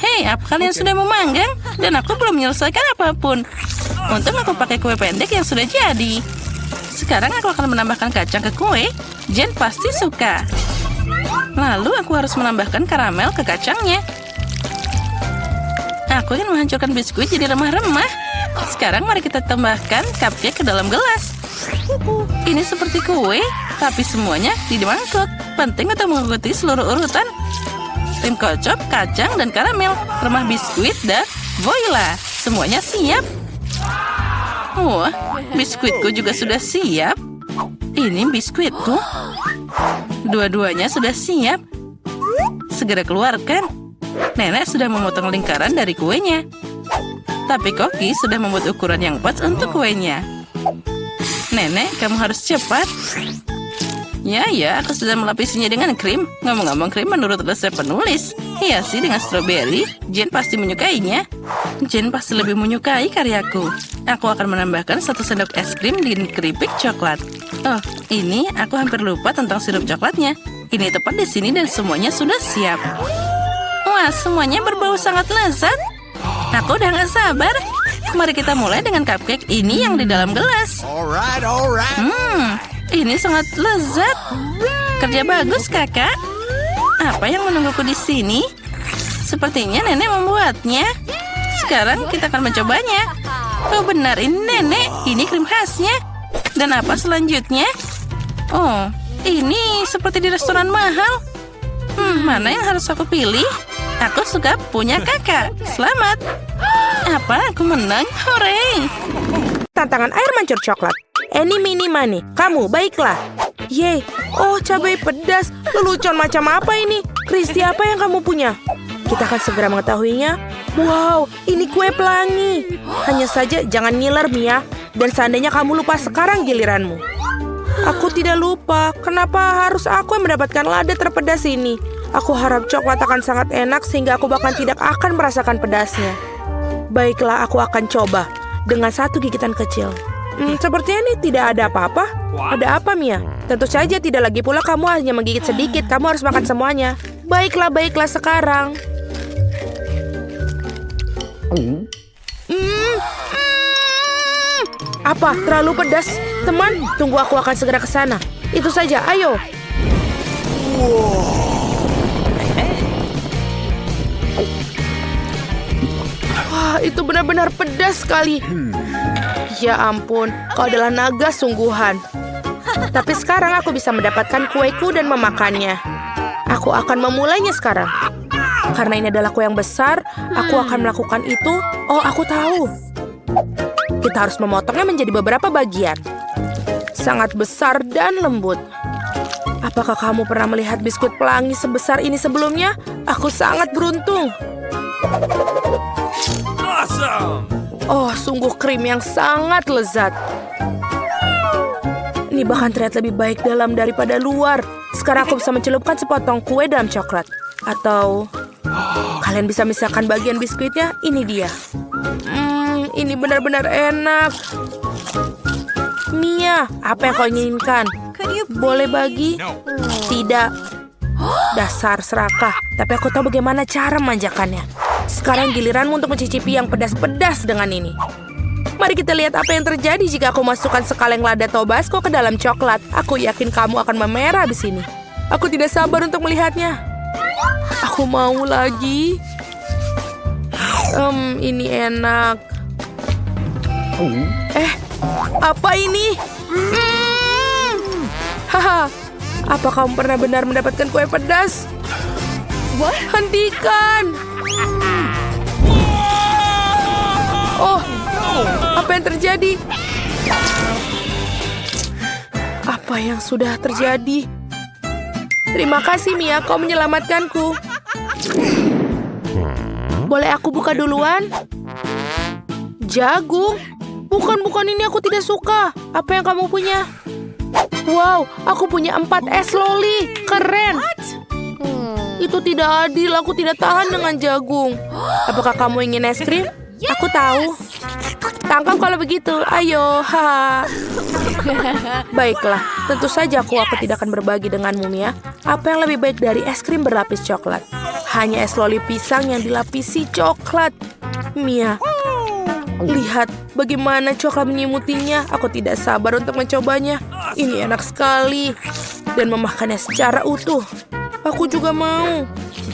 Hei, apa kalian sudah memanggang? Dan aku belum menyelesaikan apapun. Untung aku pakai kue pendek yang sudah jadi. Sekarang aku akan menambahkan kacang ke kue. Jen pasti suka. Lalu aku harus menambahkan karamel ke kacangnya. Aku ingin menghancurkan biskuit jadi remah-remah. Sekarang mari kita tambahkan cupcake ke dalam gelas. Ini seperti kue, tapi semuanya di mangkuk. Penting untuk mengikuti seluruh urutan. Krim kocok, kacang, dan karamel. Remah biskuit dan voila. Semuanya siap. Wah, biskuitku juga sudah siap. Ini biskuitku. Dua-duanya sudah siap. Segera keluarkan. Nenek sudah memotong lingkaran dari kuenya. Tapi Koki sudah membuat ukuran yang pas untuk kuenya. Nenek, kamu harus cepat. Ya, aku sudah melapisinya dengan krim. Ngomong-ngomong krim menurut resep penulis. Hiasi dengan stroberi. Jen pasti menyukainya. Jen pasti lebih menyukai karyaku. Aku akan menambahkan 1 sendok es krim di keripik coklat. Oh, ini aku hampir lupa tentang sirup coklatnya. Ini tepat di sini dan semuanya sudah siap. Wah, semuanya berbau sangat lezat. Aku udah gak sabar. Mari kita mulai dengan cupcake ini yang di dalam gelas. Alright. Ini sangat lezat. Kerja bagus, kakak. Apa yang menungguku di sini? Sepertinya nenek membuatnya. Sekarang kita akan mencobanya. Oh benar, ini nenek. Ini krim khasnya. Dan apa selanjutnya? Oh, ini seperti di restoran mahal. Mana yang harus aku pilih? Aku suka punya kakak. Selamat. Apa? Aku menang? Hore! Tantangan air mancur coklat. Eni mini mani, kamu baiklah. Yeay, oh cabai pedas. Lelucon macam apa ini? Kristi, apa yang kamu punya? Kita akan segera mengetahuinya. Wow, ini kue pelangi. Hanya saja jangan ngiler, Mia. Dan seandainya kamu lupa, sekarang giliranmu. Aku tidak lupa. Kenapa harus aku yang mendapatkan lada terpedas ini? Aku harap coklat akan sangat enak sehingga aku bahkan tidak akan merasakan pedasnya. Baiklah, aku akan coba dengan 1 gigitan kecil. Sepertinya ini tidak ada apa-apa. Ada apa, Mia? Tentu saja tidak, lagi pula kamu hanya menggigit sedikit. Kamu harus makan semuanya. Baiklah sekarang. Apa? Terlalu pedas? Teman, tunggu, aku akan segera ke sana. Itu saja, ayo. Wah, itu benar-benar pedas sekali. Ya ampun, kau adalah naga sungguhan. Tapi sekarang aku bisa mendapatkan kueku dan memakannya. Aku akan memulainya sekarang. Karena ini adalah kue yang besar, aku akan melakukan itu. Oh, aku tahu. Kita harus memotongnya menjadi beberapa bagian. Sangat besar dan lembut. Apakah kamu pernah melihat biskuit pelangi sebesar ini sebelumnya? Aku sangat beruntung. Awesome! Oh, sungguh krim yang sangat lezat. Ini bahkan terlihat lebih baik dalam daripada luar. Sekarang aku bisa mencelupkan sepotong kue dalam coklat. Atau kalian bisa misalkan bagian biskuitnya. Ini dia. Ini benar-benar enak. Mia, apa yang kau inginkan? Boleh bagi? Tidak. Dasar serakah. Tapi aku tahu bagaimana cara memanjakannya. Sekarang giliranmu untuk mencicipi yang pedas-pedas dengan ini. Mari kita lihat apa yang terjadi jika aku masukkan sekaleng lada Tabasco ke dalam coklat. Aku yakin kamu akan memerah di sini. Aku tidak sabar untuk melihatnya. Aku mau lagi. Ini enak. Apa ini? Haha. Apa kamu pernah benar mendapatkan kue pedas? Hentikan! Oh, apa yang terjadi? Apa yang sudah terjadi? Terima kasih, Mia, kau menyelamatkanku. Boleh aku buka duluan? Jagung? Bukan ini, aku tidak suka. Apa yang kamu punya? Wow, aku punya 4 es loli. Keren. Itu tidak adil, aku tidak tahan dengan jagung. Apakah kamu ingin es krim? Aku tahu. Tangkap kalau begitu, ayo. Baiklah, tentu saja aku tidak akan berbagi denganmu, Mia. Apa yang lebih baik dari es krim berlapis coklat? Hanya es loli pisang yang dilapisi coklat. Mia, lihat bagaimana coklat menyimutinya. Aku tidak sabar untuk mencobanya. Ini enak sekali. Dan memakannya secara utuh. Aku juga mau.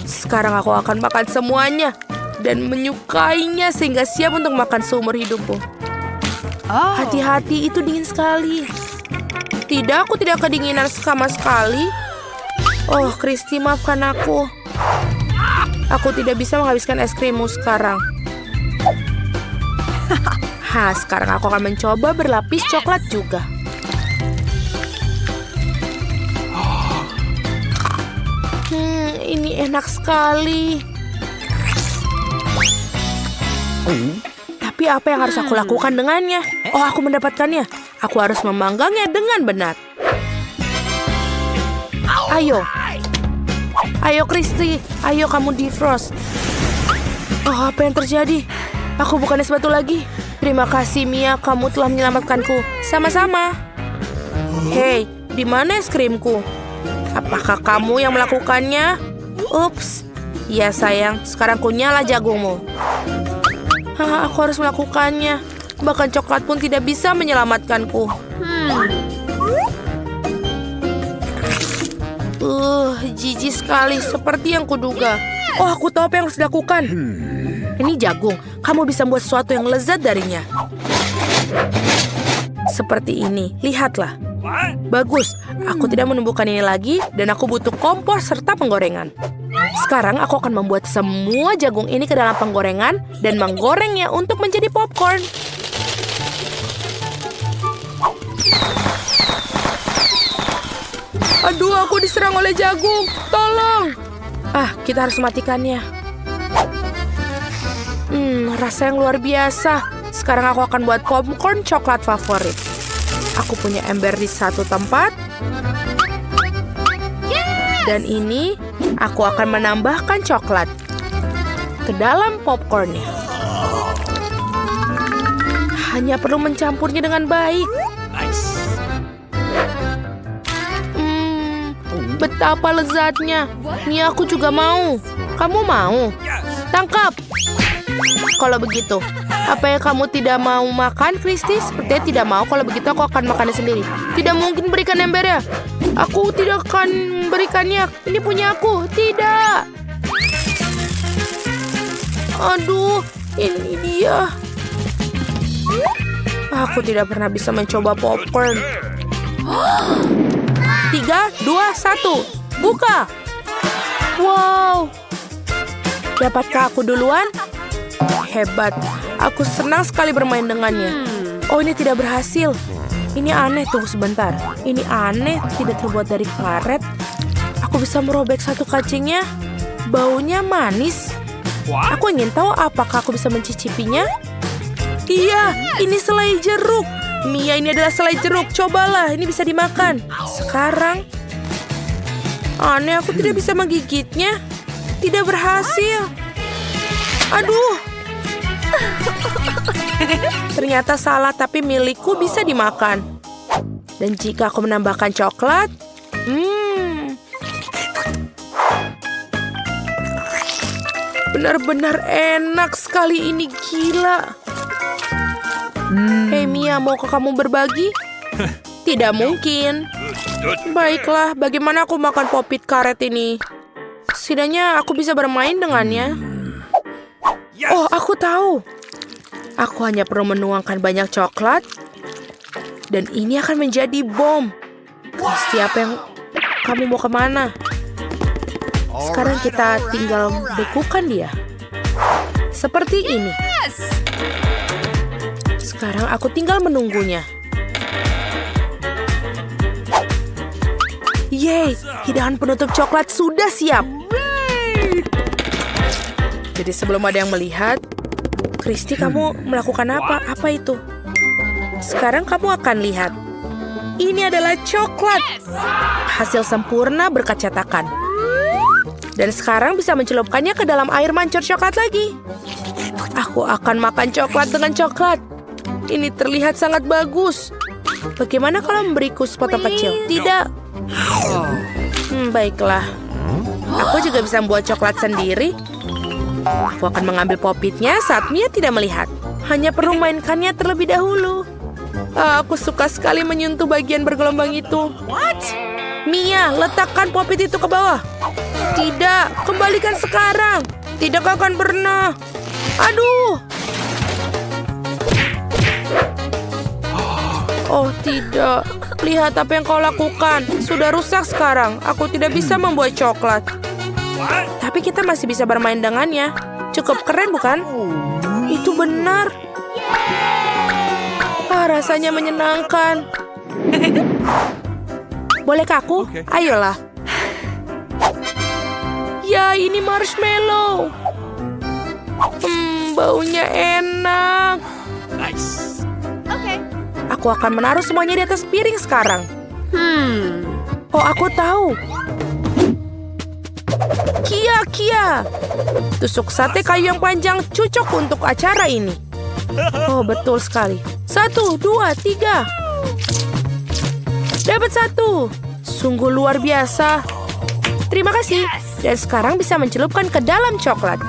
Sekarang aku akan makan semuanya. Dan menyukainya sehingga siap untuk makan seumur hidupku. Hati-hati, itu dingin sekali. Tidak, aku tidak kedinginan sama sekali. Oh, Kristi, maafkan aku. Aku tidak bisa menghabiskan es krimmu sekarang. Sekarang aku akan mencoba berlapis coklat juga. Ini enak sekali. Tapi apa yang harus aku lakukan dengannya? Oh, aku mendapatkannya. Aku harus memanggangnya dengan benar. Ayo, Kristi. Ayo kamu defrost. Oh, apa yang terjadi? Aku bukannya sepatu lagi. Terima kasih, Mia. Kamu telah menyelamatkanku. Sama-sama. Hei, di mana es krimku? Apakah kamu yang melakukannya? Ups. Ya, sayang. Sekarang kunyala jagungmu. Aku harus melakukannya. Bahkan coklat pun tidak bisa menyelamatkanku. Jijik sekali. Seperti yang kuduga. Oh, aku tahu apa yang harus dilakukan. Ini jagung. Kamu bisa membuat sesuatu yang lezat darinya. Seperti ini. Lihatlah. Bagus. Aku tidak menumbuhkan ini lagi. Dan aku butuh kompor serta penggorengan. Sekarang aku akan membuat semua jagung ini ke dalam penggorengan. Dan menggorengnya untuk menjadi popcorn. Aduh, aku diserang oleh jagung. Tolong. Kita harus matikannya. Rasa yang luar biasa. Sekarang aku akan buat popcorn coklat favorit. Aku punya ember di satu tempat. Dan ini, aku akan menambahkan coklat ke dalam popcornnya. Hanya perlu mencampurnya dengan baik. Nice. Betapa lezatnya. Nih aku juga mau. Kamu mau? Tangkap. Kalau begitu, apa yang kamu tidak mau makan, Christy? Sepertinya tidak mau. Kalau begitu aku akan makannya sendiri. Tidak mungkin berikan embernya. Aku tidak akan berikannya. Ini punya aku. Tidak. Aduh, ini dia. Aku tidak pernah bisa mencoba popcorn. 3, 2, 1. Buka. Wow. Dapatkah aku duluan? Hebat. Aku senang sekali bermain dengannya. Oh, ini tidak berhasil. Ini aneh, tunggu sebentar. Ini aneh, tidak terbuat dari karet. Aku bisa merobek satu kacingnya. Baunya manis. Aku ingin tahu apakah aku bisa mencicipinya. Iya, ini selai jeruk. Mia, ini adalah selai jeruk. Cobalah, ini bisa dimakan. Sekarang, aneh, aku tidak bisa menggigitnya. Tidak berhasil. Aduh. Ternyata salah, tapi milikku bisa dimakan. Dan jika aku menambahkan coklat, benar-benar enak sekali, ini gila. Hei Mia, maukah kamu berbagi? Tidak mungkin. Baiklah, bagaimana aku makan popit karet ini? Setidaknya aku bisa bermain dengannya. Oh, aku tahu. Aku hanya perlu menuangkan banyak coklat. Dan ini akan menjadi bom. Siapa yang... Kamu mau kemana? Sekarang kita tinggal bekukan dia. Seperti ini. Sekarang aku tinggal menunggunya. Yeay, hidangan penutup coklat sudah siap. Jadi sebelum ada yang melihat, Christy, kamu melakukan apa? Apa itu? Sekarang kamu akan lihat. Ini adalah coklat. Hasil sempurna berkat cetakan. Dan sekarang bisa mencelupkannya ke dalam air mancur coklat lagi. Aku akan makan coklat dengan coklat. Ini terlihat sangat bagus. Bagaimana kalau memberiku sepotong kecil? Tidak. Baiklah. Aku juga bisa membuat coklat sendiri. Aku akan mengambil popitnya saat Mia tidak melihat. Hanya perlu mainkannya terlebih dahulu. Aku suka sekali menyentuh bagian bergelombang itu. Mia, letakkan popit itu ke bawah. Tidak, kembalikan sekarang. Tidak akan pernah. Aduh. Oh tidak, lihat apa yang kau lakukan. Sudah rusak sekarang. Aku tidak bisa membuat coklat. Tapi kita masih bisa bermain dengannya. Cukup keren bukan? Itu benar. Rasanya menyenangkan. Bolehkah aku? Ayolah. Ya, ini marshmallow. Baunya enak. Nice. Aku akan menaruh semuanya di atas piring sekarang. Oh, aku tahu. Kia. Tusuk sate kayu yang panjang cocok untuk acara ini. Oh, betul sekali. 1, 2, 3. Dapat 1. Sungguh luar biasa. Terima kasih. Dan sekarang bisa mencelupkan ke dalam coklat.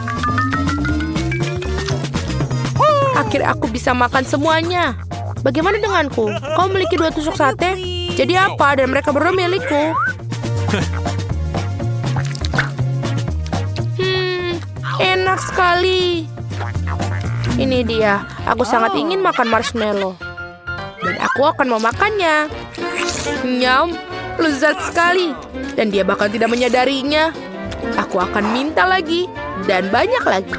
Akhirnya aku bisa makan semuanya. Bagaimana denganku? Kau memiliki 2 tusuk sate? Jadi apa? Dan mereka berdua milikku. Enak sekali. Ini dia. Aku sangat ingin makan marshmallow. Dan aku akan memakannya. Nyam, lezat sekali. Dan dia bahkan tidak menyadarinya. Aku akan minta lagi. Dan banyak lagi.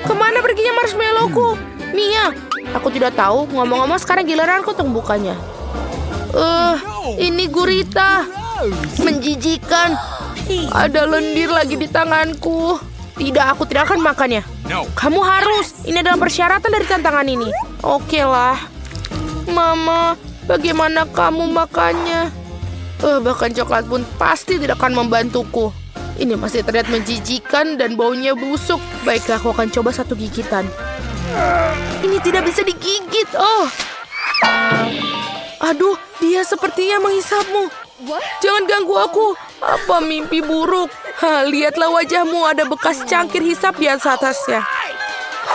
Kemana perginya marshmallowku? Mia, aku tidak tahu. Ngomong-ngomong sekarang giliranku untuk membukanya. Ini gurita. Menjijikan. Ada lendir lagi di tanganku. Tidak, aku tidak akan makannya. Kamu harus. Ini adalah persyaratan dari tantangan ini. Oke lah. Mama, bagaimana kamu makannya? Bahkan coklat pun pasti tidak akan membantuku. Ini masih terlihat menjijikan dan baunya busuk. Baiklah, aku akan coba 1 gigitan. Ini tidak bisa digigit. Oh. Aduh, dia sepertinya menghisapmu. Jangan ganggu aku. Apa mimpi buruk? Lihatlah wajahmu, ada bekas cangkir hisap di atasnya.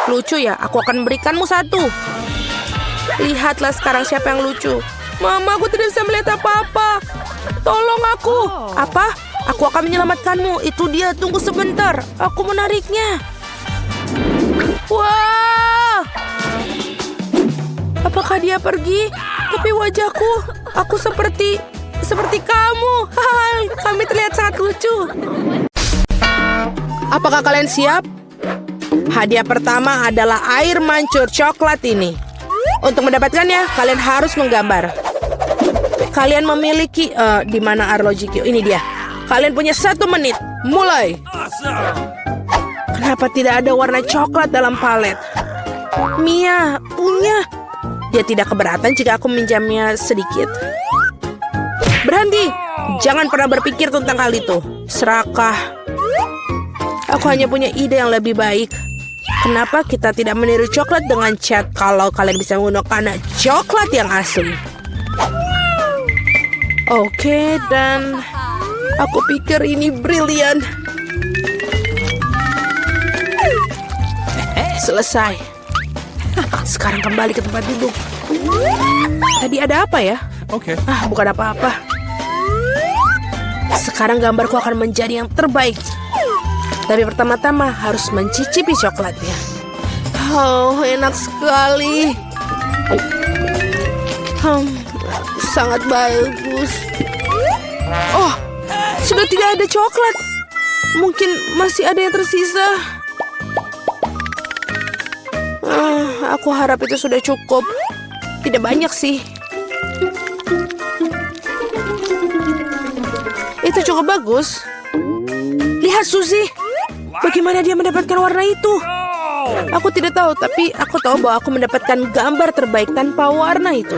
Lucu ya, aku akan memberikanmu satu. Lihatlah sekarang siapa yang lucu. Mama, aku tidak bisa melihat apa-apa. Tolong aku. Apa? Aku akan menyelamatkanmu. Itu dia, tunggu sebentar. Aku menariknya. Wah! Apakah dia pergi? Tapi wajahku, aku seperti kamu. Hai, kami terlihat sangat lucu. Apakah kalian siap? Hadiah pertama adalah air mancur coklat ini. Untuk mendapatkannya, kalian harus menggambar. Kalian memiliki di mana arlogikyo? Ini dia. Kalian punya 1 menit. Mulai. Kenapa tidak ada warna coklat dalam palet? Mia punya. Dia tidak keberatan jika aku minjamnya sedikit. Berhenti. Jangan pernah berpikir tentang hal itu. Serakah. Aku hanya punya ide yang lebih baik. Kenapa kita tidak meniru coklat dengan cat kalau kalian bisa menggunakan coklat yang asli? Oke, dan aku pikir ini brilian. Selesai. Sekarang kembali ke tempat duduk. Tadi ada apa ya? Okay. Bukan apa-apa. Sekarang gambarku akan menjadi yang terbaik. Tapi pertama-tama harus mencicipi coklatnya. Oh, enak sekali. Sangat bagus. Oh, sudah tidak ada coklat. Mungkin masih ada yang tersisa. Aku harap itu sudah cukup. Tidak banyak sih. Itu cukup bagus. Lihat Suzy. Bagaimana dia mendapatkan warna itu? Aku tidak tahu, tapi aku tahu bahwa aku mendapatkan gambar terbaik tanpa warna itu.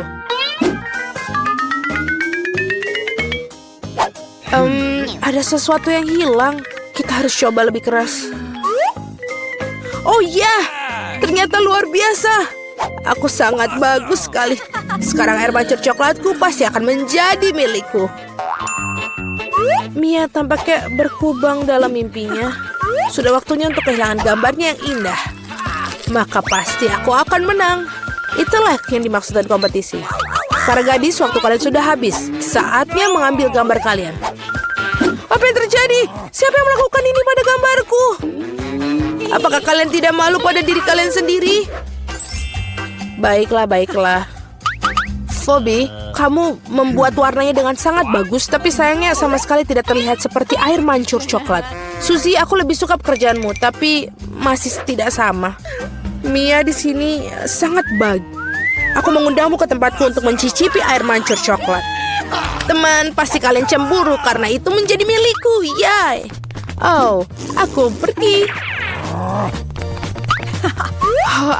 Ada sesuatu yang hilang. Kita harus coba lebih keras. Oh iya, ternyata luar biasa. Aku sangat bagus sekali. Sekarang air mancur coklatku pasti akan menjadi milikku. Mia tampaknya berkubang dalam mimpinya. Sudah waktunya untuk kehilangan gambarnya yang indah. Maka pasti aku akan menang. Itulah yang dimaksud dari kompetisi. Para gadis, waktu kalian sudah habis. Saatnya mengambil gambar kalian. Apa yang terjadi? Siapa yang melakukan ini pada gambarku? Apakah kalian tidak malu pada diri kalian sendiri? Baiklah. Phoebe, kamu membuat warnanya dengan sangat bagus, tapi sayangnya sama sekali tidak terlihat seperti air mancur coklat. Suzy, aku lebih suka pekerjaanmu, tapi masih tidak sama. Mia di sini sangat bagus. Aku mengundangmu ke tempatku untuk mencicipi air mancur coklat. Teman, pasti kalian cemburu karena itu menjadi milikku. Yay! Oh, aku pergi.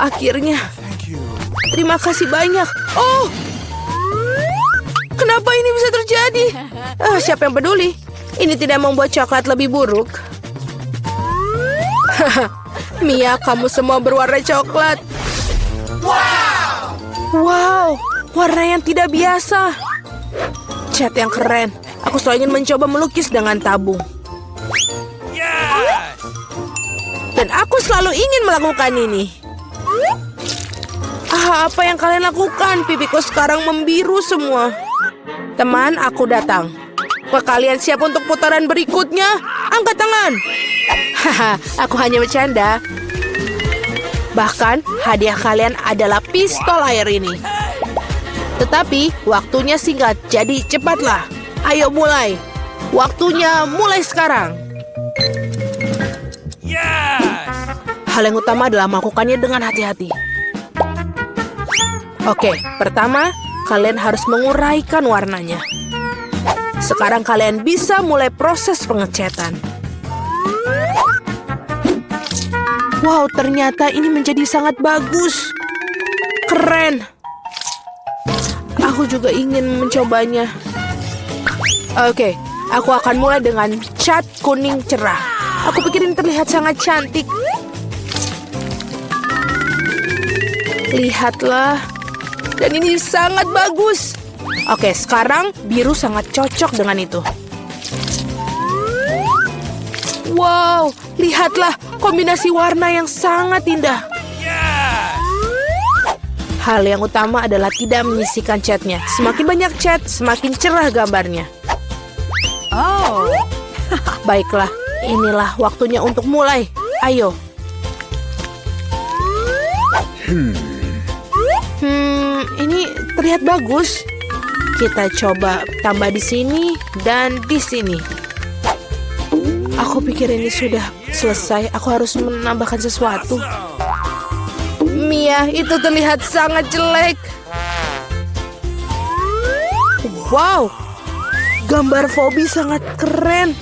Akhirnya. Terima kasih banyak. Oh! Kenapa ini bisa terjadi? Siapa yang peduli? Ini tidak membuat coklat lebih buruk. Mia, kamu semua berwarna coklat. Wow, warna yang tidak biasa. Cat yang keren. Aku selalu ingin mencoba melukis dengan tabung. Dan aku selalu ingin melakukan ini. Apa yang kalian lakukan? Pipiku sekarang membiru semua. Teman, aku datang. Apakah kalian siap untuk putaran berikutnya? Angkat tangan. Aku hanya bercanda. Bahkan, hadiah kalian adalah pistol air ini. Tetapi, waktunya singkat, jadi cepatlah. Ayo mulai. Waktunya mulai sekarang. Hal yang utama adalah melakukannya dengan hati-hati. Oke, pertama, kalian harus menguraikan warnanya. Sekarang kalian bisa mulai proses pengecetan. Wow, ternyata ini menjadi sangat bagus. Keren. Aku juga ingin mencobanya. Oke, aku akan mulai dengan cat kuning cerah. Aku pikir ini terlihat sangat cantik. Lihatlah. Dan ini sangat bagus. Oke, sekarang biru sangat cocok dengan itu. Wow, lihatlah kombinasi warna yang sangat indah. Hal yang utama adalah tidak menyisihkan catnya. Semakin banyak cat, semakin cerah gambarnya. Oh. Baiklah, inilah waktunya untuk mulai. Ayo. Ini terlihat bagus. Kita coba tambah di sini dan di sini. Aku pikir ini sudah selesai. Aku harus menambahkan sesuatu. Mia, itu terlihat sangat jelek. Wow, gambar Phoebe sangat keren.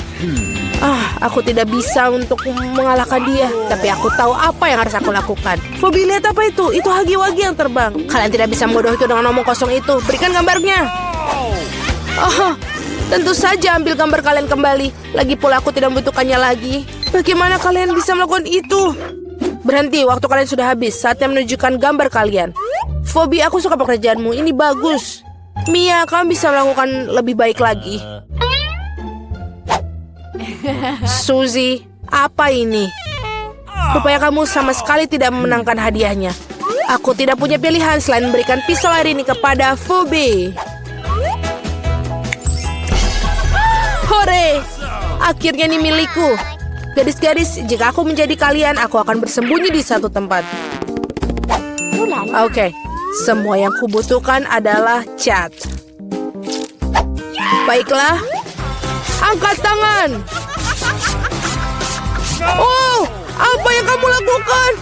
Aku tidak bisa untuk mengalahkan dia. Tapi aku tahu apa yang harus aku lakukan. Phoebe, lihat apa itu? Itu hagi-wagi yang terbang. Kalian tidak bisa membodohiku dengan omong kosong itu. Berikan gambarnya. Tentu saja ambil gambar kalian kembali. Lagi pula aku tidak membutuhkannya lagi. Bagaimana kalian bisa melakukan itu? Berhenti, waktu kalian sudah habis. Saatnya menunjukkan gambar kalian. Phoebe, aku suka pekerjaanmu. Ini bagus. Mia, kamu bisa melakukan lebih baik lagi. Suzy, apa ini? Rupanya kamu sama sekali tidak memenangkan hadiahnya. Aku tidak punya pilihan selain memberikan pistol air ini kepada Phoebe. Hore! Akhirnya ini milikku. Gadis-gadis, jika aku menjadi kalian, aku akan bersembunyi di satu tempat. Oke, semua yang kubutuhkan adalah cat. Baiklah, angkat tangan. Oh, apa yang kamu lakukan?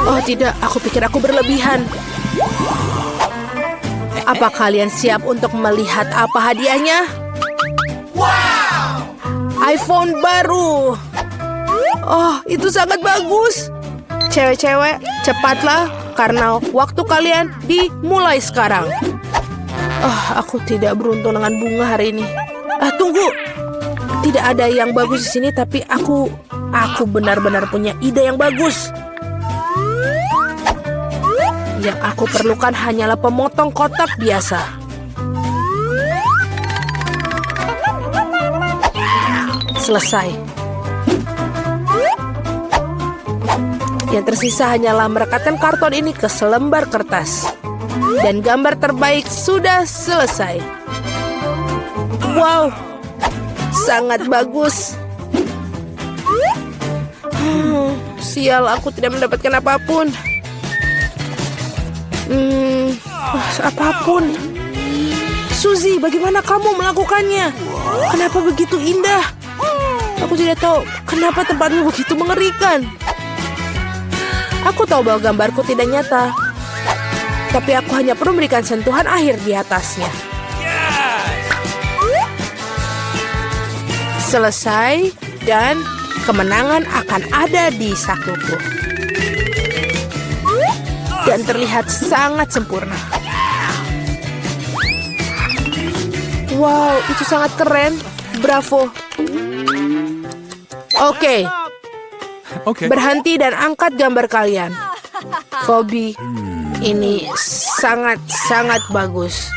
Oh tidak, aku pikir aku berlebihan. Apa kalian siap untuk melihat apa hadiahnya? iPhone baru. Oh, itu sangat bagus. Cewek-cewek, cepatlah karena waktu kalian dimulai sekarang. Aku tidak beruntung dengan bunga hari ini. Tunggu. Tidak ada yang bagus di sini, tapi aku benar-benar punya ide yang bagus. Yang aku perlukan hanyalah pemotong kotak biasa. Selesai. Yang tersisa hanyalah merekatkan karton ini ke selembar kertas. Dan gambar terbaik sudah selesai. Wow, sangat bagus. Sial, aku tidak mendapatkan apapun. Apapun. Suzy, bagaimana kamu melakukannya? Kenapa begitu indah? Aku tidak tahu kenapa tempatmu begitu mengerikan. Aku tahu bahwa gambarku tidak nyata, tapi aku hanya perlu memberikan sentuhan akhir di atasnya. Selesai, dan kemenangan akan ada di sakuku. Dan terlihat sangat sempurna. Wow, itu sangat keren. Bravo. Oke. Berhenti dan angkat gambar kalian. Phoebe, ini sangat bagus.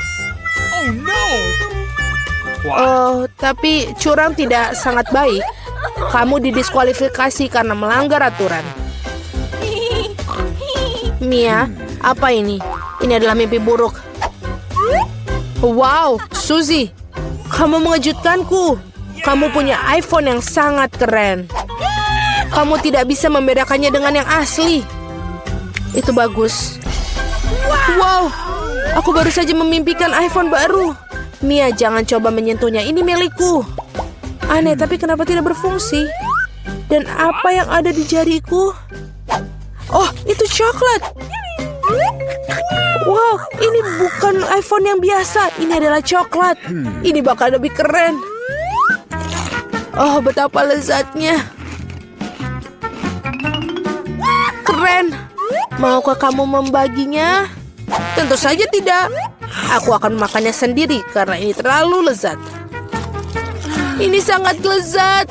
Oh, tapi curang tidak sangat baik. Kamu didiskualifikasi karena melanggar aturan. Mia, apa ini? Ini adalah mimpi buruk. Wow, Suzy, kamu mengejutkanku. Kamu punya iPhone yang sangat keren. Kamu tidak bisa membedakannya dengan yang asli. Itu bagus. Wow, aku baru saja memimpikan iPhone baru. Mia, jangan coba menyentuhnya. Ini milikku. Aneh, tapi kenapa tidak berfungsi? Dan apa yang ada di jariku? Oh, itu coklat. Wow, ini bukan iPhone yang biasa. Ini adalah coklat. Ini bakal lebih keren. Oh, betapa lezatnya. Keren. Maukah kamu membaginya? Tentu saja tidak. Aku akan memakannya sendiri karena ini terlalu lezat. Ini sangat lezat.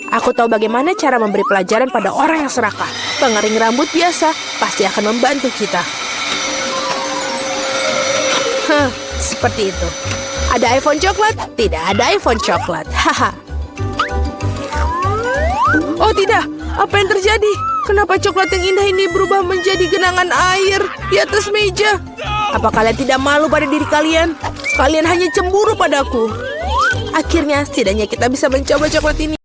Aku tahu bagaimana cara memberi pelajaran pada orang yang serakah. Pengering rambut biasa pasti akan membantu kita. Seperti itu. Ada iPhone coklat? Tidak ada iPhone coklat. Haha. Oh tidak, apa yang terjadi? Kenapa coklat yang indah ini berubah menjadi genangan air di atas meja? Apa kalian tidak malu pada diri kalian? Kalian hanya cemburu padaku. Akhirnya, setidaknya kita bisa mencoba coklat ini.